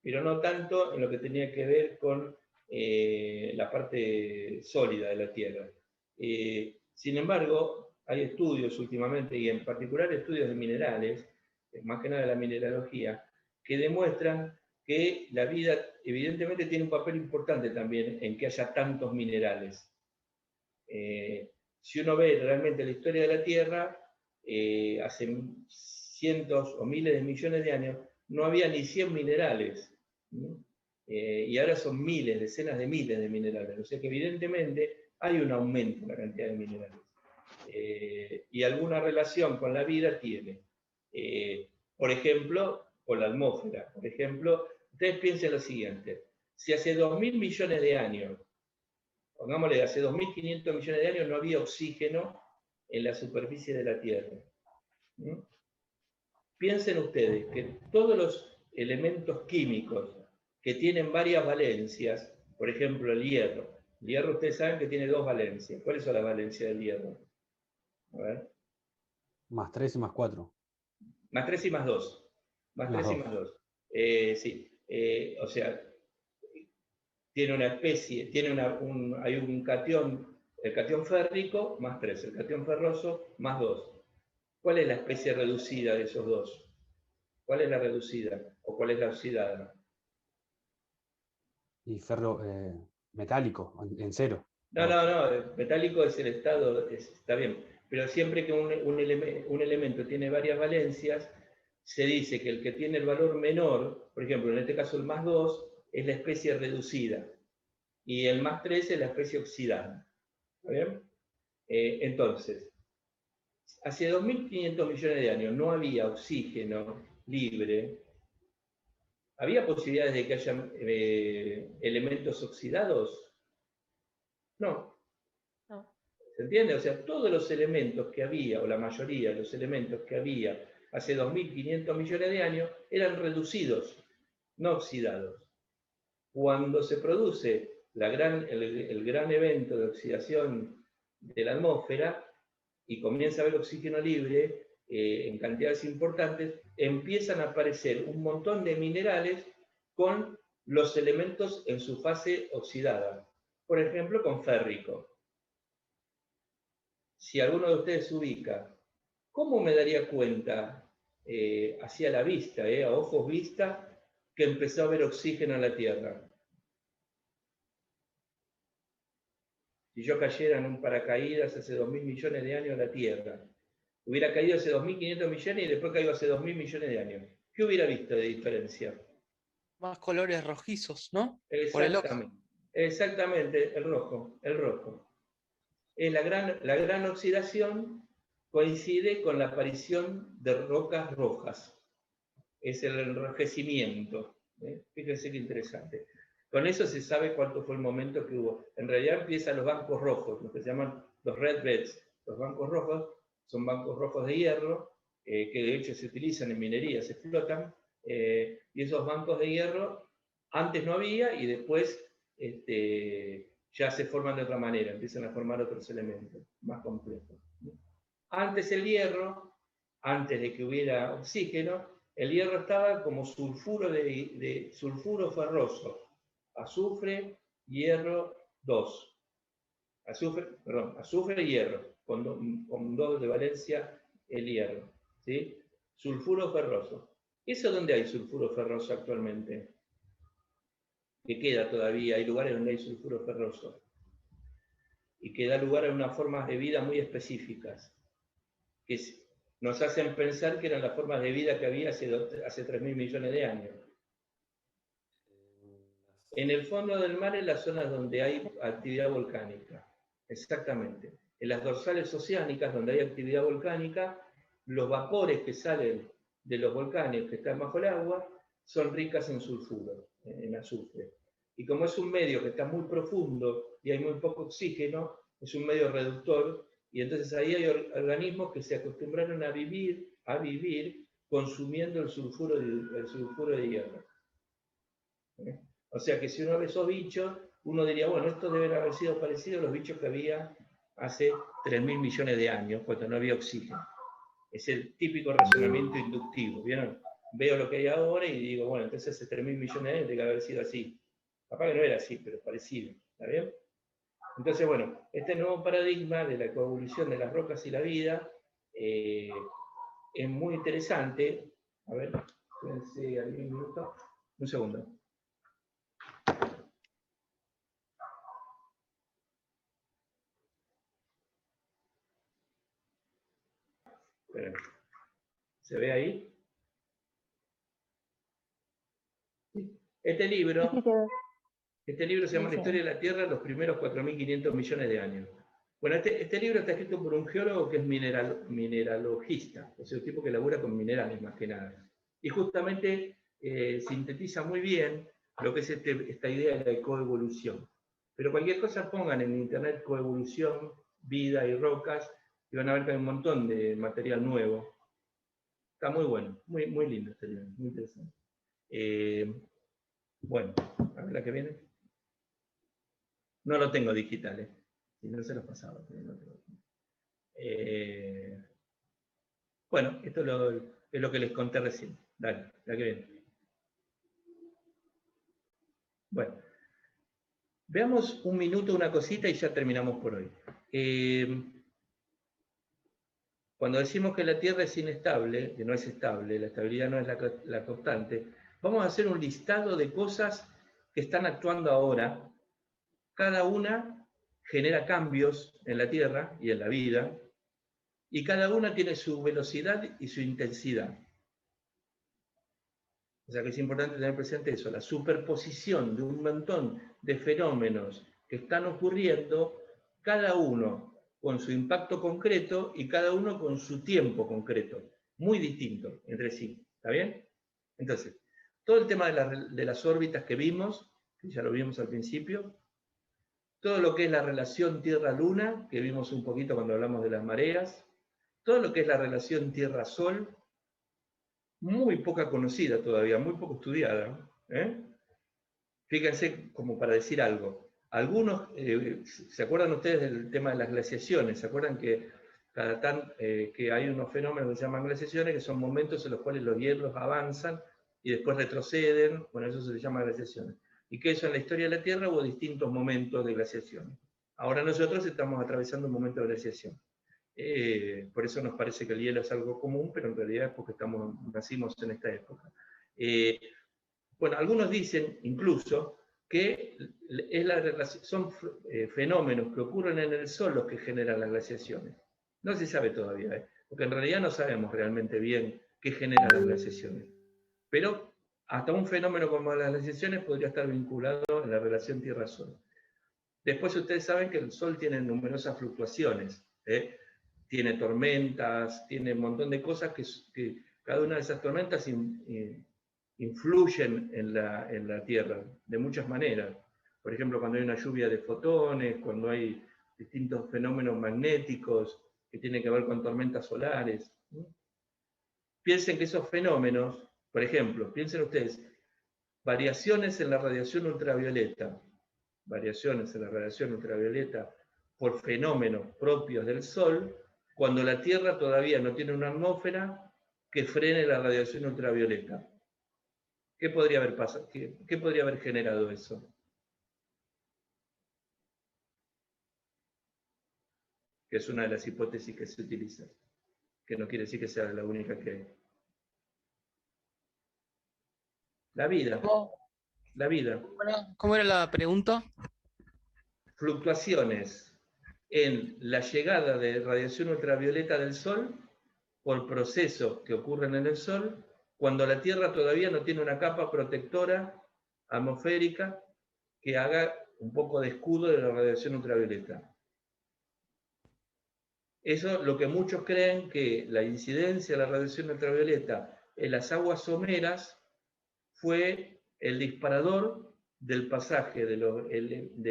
pero no tanto en lo que tenía que ver con la parte sólida de la Tierra. Sin embargo, hay estudios últimamente, y en particular estudios de minerales, más que nada de la mineralogía, que demuestran que la vida evidentemente tiene un papel importante también en que haya tantos minerales. Si uno ve realmente la historia de la Tierra, hace cientos o miles de millones de años, no había ni 100 minerales. Y ahora son miles, decenas de miles de minerales. O sea que evidentemente hay un aumento en la cantidad de minerales. Y alguna relación con la vida tiene. Por ejemplo, con la atmósfera. Por ejemplo, ustedes piensen lo siguiente. Si hace 2.000 millones de años, pongámosle, hace 2.500 millones de años no había oxígeno en la superficie de la Tierra. Piensen ustedes que todos los elementos químicos que tienen varias valencias, por ejemplo el hierro. El hierro ustedes saben que tiene 2 valencias. ¿Cuáles son las valencias del hierro? A ver. Más 3 y más 4. Más 3 y más 2. Más 3 y más 2. Sí. O sea, tiene una especie, hay un catión, el catión férrico más 3, el catión ferroso más 2. ¿Cuál es la especie reducida de esos dos? ¿Cuál es la reducida? ¿O cuál es la oxidada? Y ferro metálico, en 0. No, metálico es el estado, está bien. Pero siempre que un elemento tiene varias valencias, se dice que el que tiene el valor menor, por ejemplo, en este caso el más 2, es la especie reducida. Y el más 3 es la especie oxidada. ¿Está bien? Entonces, hace 2.500 millones de años no había oxígeno libre. ¿Había posibilidades de que haya elementos oxidados? No. ¿Se entiende? O sea, todos los elementos que había, o la mayoría de los elementos que había hace 2.500 millones de años, eran reducidos, no oxidados. Cuando se produce el gran evento de oxidación de la atmósfera y comienza a haber oxígeno libre en cantidades importantes, empiezan a aparecer un montón de minerales con los elementos en su fase oxidada. Por ejemplo, con férrico. Si alguno de ustedes se ubica, ¿cómo me daría cuenta hacia la vista, a ojos vista, que empezó a haber oxígeno en la Tierra? Si yo cayera en un paracaídas hace 2.000 millones de años a la Tierra, hubiera caído hace 2.500 millones y después caigo hace 2.000 millones de años, ¿qué hubiera visto de diferencia? Más colores rojizos, ¿no? Exactamente, exactamente, el rojo. La gran oxidación coincide con la aparición de rocas rojas. Es el enrojecimiento. Fíjense qué interesante. Con eso se sabe cuánto fue el momento que hubo. En realidad empiezan los bancos rojos, lo que se llaman los red beds. Los bancos rojos son bancos rojos de hierro, que de hecho se utilizan en minería, se explotan, y esos bancos de hierro antes no había y después ya se forman de otra manera, empiezan a formar otros elementos más complejos. Antes el hierro, antes de que hubiera oxígeno, el hierro estaba como sulfuro sulfuro ferroso, azufre, hierro 2. Azufre y hierro, con 2 de valencia el hierro. ¿Sí? Sulfuro ferroso. ¿Eso dónde hay sulfuro ferroso actualmente? Que queda todavía, hay lugares donde hay sulfuro ferroso. Y que da lugar a unas formas de vida muy específicas, que nos hacen pensar que eran las formas de vida que había hace 3.000 millones de años. En el fondo del mar, en las zonas donde hay actividad volcánica. Exactamente. En las dorsales oceánicas, donde hay actividad volcánica, los vapores que salen de los volcanes que están bajo el agua son ricas en sulfuro, en azufre. Y como es un medio que está muy profundo y hay muy poco oxígeno, es un medio reductor, y entonces ahí hay organismos que se acostumbraron a vivir consumiendo el sulfuro de hierro. O sea que si uno ve esos bichos, uno diría, bueno, estos deben haber sido parecidos a los bichos que había hace 3.000 millones de años, cuando no había oxígeno. Es el típico razonamiento inductivo, ¿vieron? Veo lo que hay ahora y digo, bueno, entonces hace 3.000 millones de años tiene que haber sido así. Capaz que no era así, pero parecido, ¿está bien? Entonces, bueno, este nuevo paradigma de la coevolución de las rocas y la vida es muy interesante. A ver, espérense ahí un minuto. Un segundo. Esperen. ¿Se ve ahí? Este libro se llama La historia de la Tierra en los primeros 4.500 millones de años. Bueno, este libro está escrito por un geólogo que es mineralogista, o sea, un tipo que labura con minerales más que nada. Y justamente sintetiza muy bien lo que es esta idea de la coevolución. Pero cualquier cosa pongan en internet coevolución, vida y rocas, y van a ver que hay un montón de material nuevo. Está muy bueno, muy, muy lindo este libro, muy interesante. Bueno, a ver la que viene. No lo tengo digital, si no se los pasaba. Bueno, esto es lo que les conté recién. Dale, la que viene. Bueno, veamos un minuto una cosita y ya terminamos por hoy. Cuando decimos que la Tierra es inestable, que no es estable, la estabilidad no es la constante, vamos a hacer un listado de cosas que están actuando ahora. Cada una genera cambios en la Tierra y en la vida, y cada una tiene su velocidad y su intensidad. O sea que es importante tener presente eso, la superposición de un montón de fenómenos que están ocurriendo, cada uno con su impacto concreto y cada uno con su tiempo concreto, muy distinto entre sí. ¿Está bien? Entonces, todo el tema de las órbitas que vimos, que ya lo vimos al principio, todo lo que es la relación Tierra-Luna, que vimos un poquito cuando hablamos de las mareas, todo lo que es la relación Tierra-Sol, muy poca conocida todavía, muy poco estudiada. Fíjense, como para decir algo, algunos, ¿se acuerdan ustedes del tema de las glaciaciones? ¿Se acuerdan que que hay unos fenómenos que se llaman glaciaciones, que son momentos en los cuales los hielos avanzan y después retroceden? Bueno, eso se le llama glaciaciones. Y que eso en la historia de la Tierra hubo distintos momentos de glaciación. Ahora nosotros estamos atravesando un momento de glaciación. Por eso nos parece que el hielo es algo común, pero en realidad es porque nacimos en esta época. Bueno, algunos dicen incluso que son fenómenos que ocurren en el Sol los que generan las glaciaciones. No se sabe todavía, porque en realidad no sabemos realmente bien qué generan las glaciaciones. Pero hasta un fenómeno como las glaciaciones podría estar vinculado en la relación Tierra-Sol. Después ustedes saben que el Sol tiene numerosas fluctuaciones. Tiene tormentas, tiene un montón de cosas que cada una de esas tormentas influyen en la Tierra de muchas maneras. Por ejemplo, cuando hay una lluvia de fotones, cuando hay distintos fenómenos magnéticos que tienen que ver con tormentas solares. Piensen que esos fenómenos, por ejemplo, piensen ustedes, variaciones en la radiación ultravioleta por fenómenos propios del Sol, cuando la Tierra todavía no tiene una atmósfera que frene la radiación ultravioleta. ¿Qué podría haber pasado? ¿Qué podría haber generado eso? Que es una de las hipótesis que se utiliza, que no quiere decir que sea la única que hay. La vida. La vida. ¿Cómo era la pregunta? Fluctuaciones en la llegada de radiación ultravioleta del Sol por procesos que ocurren en el Sol cuando la Tierra todavía no tiene una capa protectora atmosférica que haga un poco de escudo de la radiación ultravioleta. Eso lo que muchos creen que la incidencia de la radiación ultravioleta en las aguas someras fue el disparador del pasaje de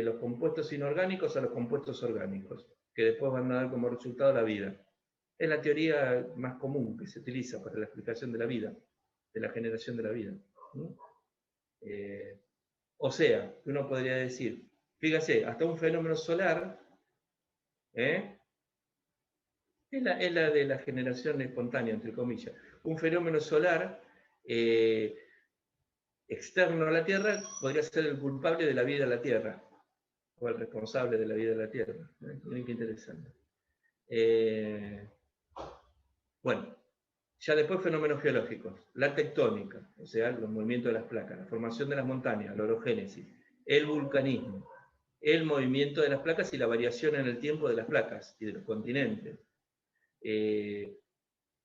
los compuestos inorgánicos a los compuestos orgánicos, que después van a dar como resultado la vida. Es la teoría más común que se utiliza para la explicación de la vida, de la generación de la vida. O sea, uno podría decir, fíjese, hasta un fenómeno solar, es la de la generación espontánea, entre comillas. Un fenómeno solar externo a la Tierra podría ser el culpable de la vida de la Tierra, o el responsable de la vida de la Tierra. Miren qué interesante. Bueno, ya después fenómenos geológicos, la tectónica, o sea, los movimientos de las placas, la formación de las montañas, la orogénesis, el vulcanismo, el movimiento de las placas y la variación en el tiempo de las placas y de los continentes.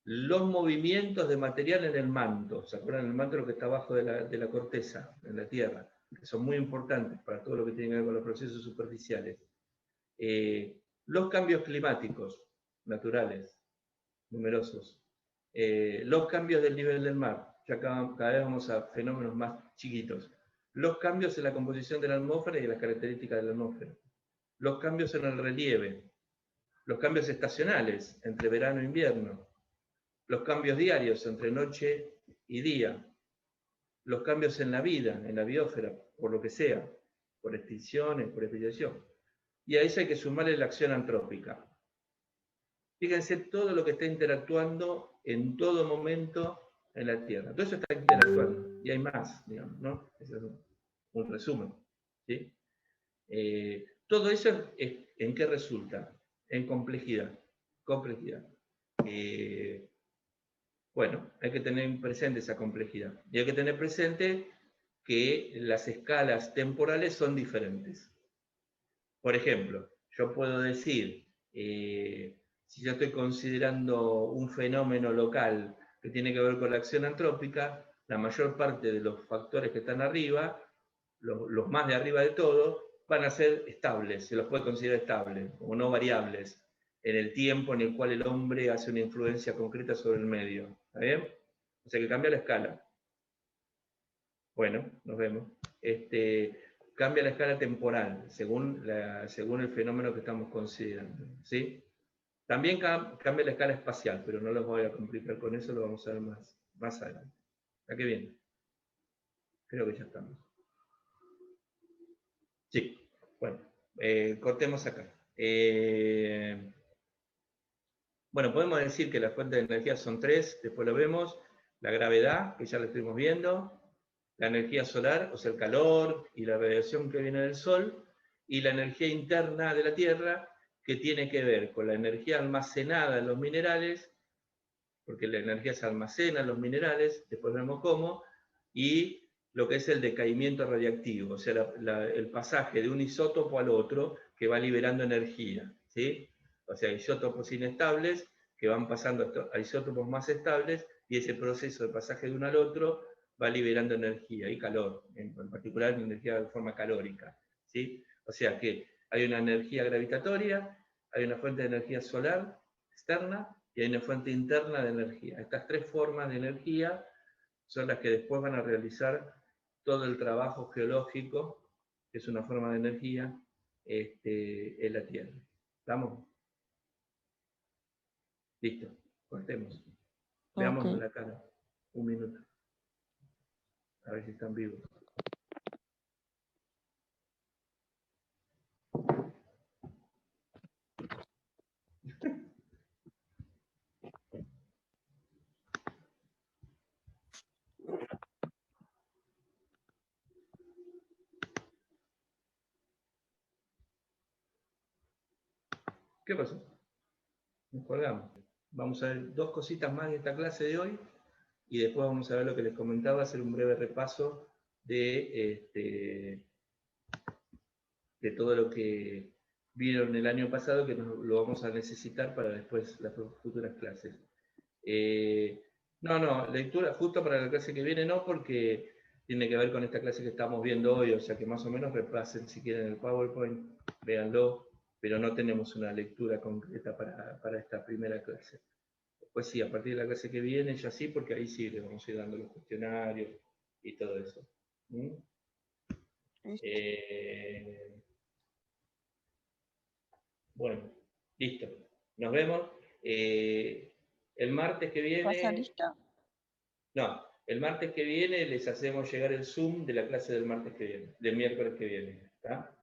Los movimientos de material en el manto, ¿se acuerdan? El manto, lo que está abajo de la corteza, en la Tierra, que son muy importantes para todo lo que tiene que ver con los procesos superficiales. Los cambios climáticos naturales, numerosos. Los cambios del nivel del mar, ya cada vez vamos a fenómenos más chiquitos. Los cambios en la composición de la atmósfera y las características de la atmósfera. Los cambios en el relieve. Los cambios estacionales, entre verano e invierno. Los cambios diarios, entre noche y día. Los cambios en la vida, en la biosfera, por lo que sea, por extinciones, por especiación. Y a eso hay que sumarle la acción antrópica. Fíjense todo lo que está interactuando en todo momento en la Tierra. Todo eso está interactuando. Y hay más, digamos, ¿no? Ese es un resumen. ¿Sí? Todo eso, ¿en qué resulta? En complejidad. Complejidad. Bueno, hay que tener presente esa complejidad. Y hay que tener presente que las escalas temporales son diferentes. Por ejemplo, yo puedo decir, si yo estoy considerando un fenómeno local que tiene que ver con la acción antrópica, la mayor parte de los factores que están arriba, los más de arriba de todo, van a ser estables, se los puede considerar estables, o no variables, en el tiempo en el cual el hombre hace una influencia concreta sobre el medio. ¿Está bien? O sea que cambia la escala. Bueno, nos vemos. Cambia la escala temporal, según el fenómeno que estamos considerando. ¿Sí? También cambia la escala espacial, pero no los voy a complicar con eso, lo vamos a ver más adelante. ¿A qué viene? Creo que ya estamos. Sí, bueno, cortemos acá. Bueno, podemos decir que las fuentes de energía son tres, después lo vemos. La gravedad, que ya lo estuvimos viendo. La energía solar, o sea, el calor y la radiación que viene del Sol. Y la energía interna de la Tierra, que tiene que ver con la energía almacenada en los minerales, porque la energía se almacena en los minerales, después vemos cómo, y lo que es el decaimiento radiactivo, o sea, el pasaje de un isótopo al otro que va liberando energía, ¿sí? O sea, isótopos inestables que van pasando a isótopos más estables, y ese proceso de pasaje de uno al otro va liberando energía y calor, en particular energía de forma calórica, ¿sí? O sea que hay una energía gravitatoria, hay una fuente de energía solar externa y hay una fuente interna de energía. Estas tres formas de energía son las que después van a realizar todo el trabajo geológico, que es una forma de energía, en la Tierra. ¿Estamos? Listo, cortemos. Veamos Ok. la cara. Un minuto. A ver si están vivos. ¿Qué pasó? Nos colgamos. Vamos a ver dos cositas más de esta clase de hoy y después vamos a ver lo que les comentaba, hacer un breve repaso de todo lo que vieron el año pasado, que lo vamos a necesitar para después las futuras clases. No, lectura justo para la clase que viene no, porque tiene que ver con esta clase que estamos viendo hoy, o sea que más o menos repasen si quieren el PowerPoint, véanlo, pero no tenemos una lectura concreta para esta primera clase. Pues sí, a partir de la clase que viene ya sí, porque ahí sí le vamos a ir dando los cuestionarios y todo eso. Bueno, listo. Nos vemos. El martes que ¿Pasa viene... lista? No, el martes que viene les hacemos llegar el Zoom de la clase del martes que viene, del miércoles que viene. ¿Está?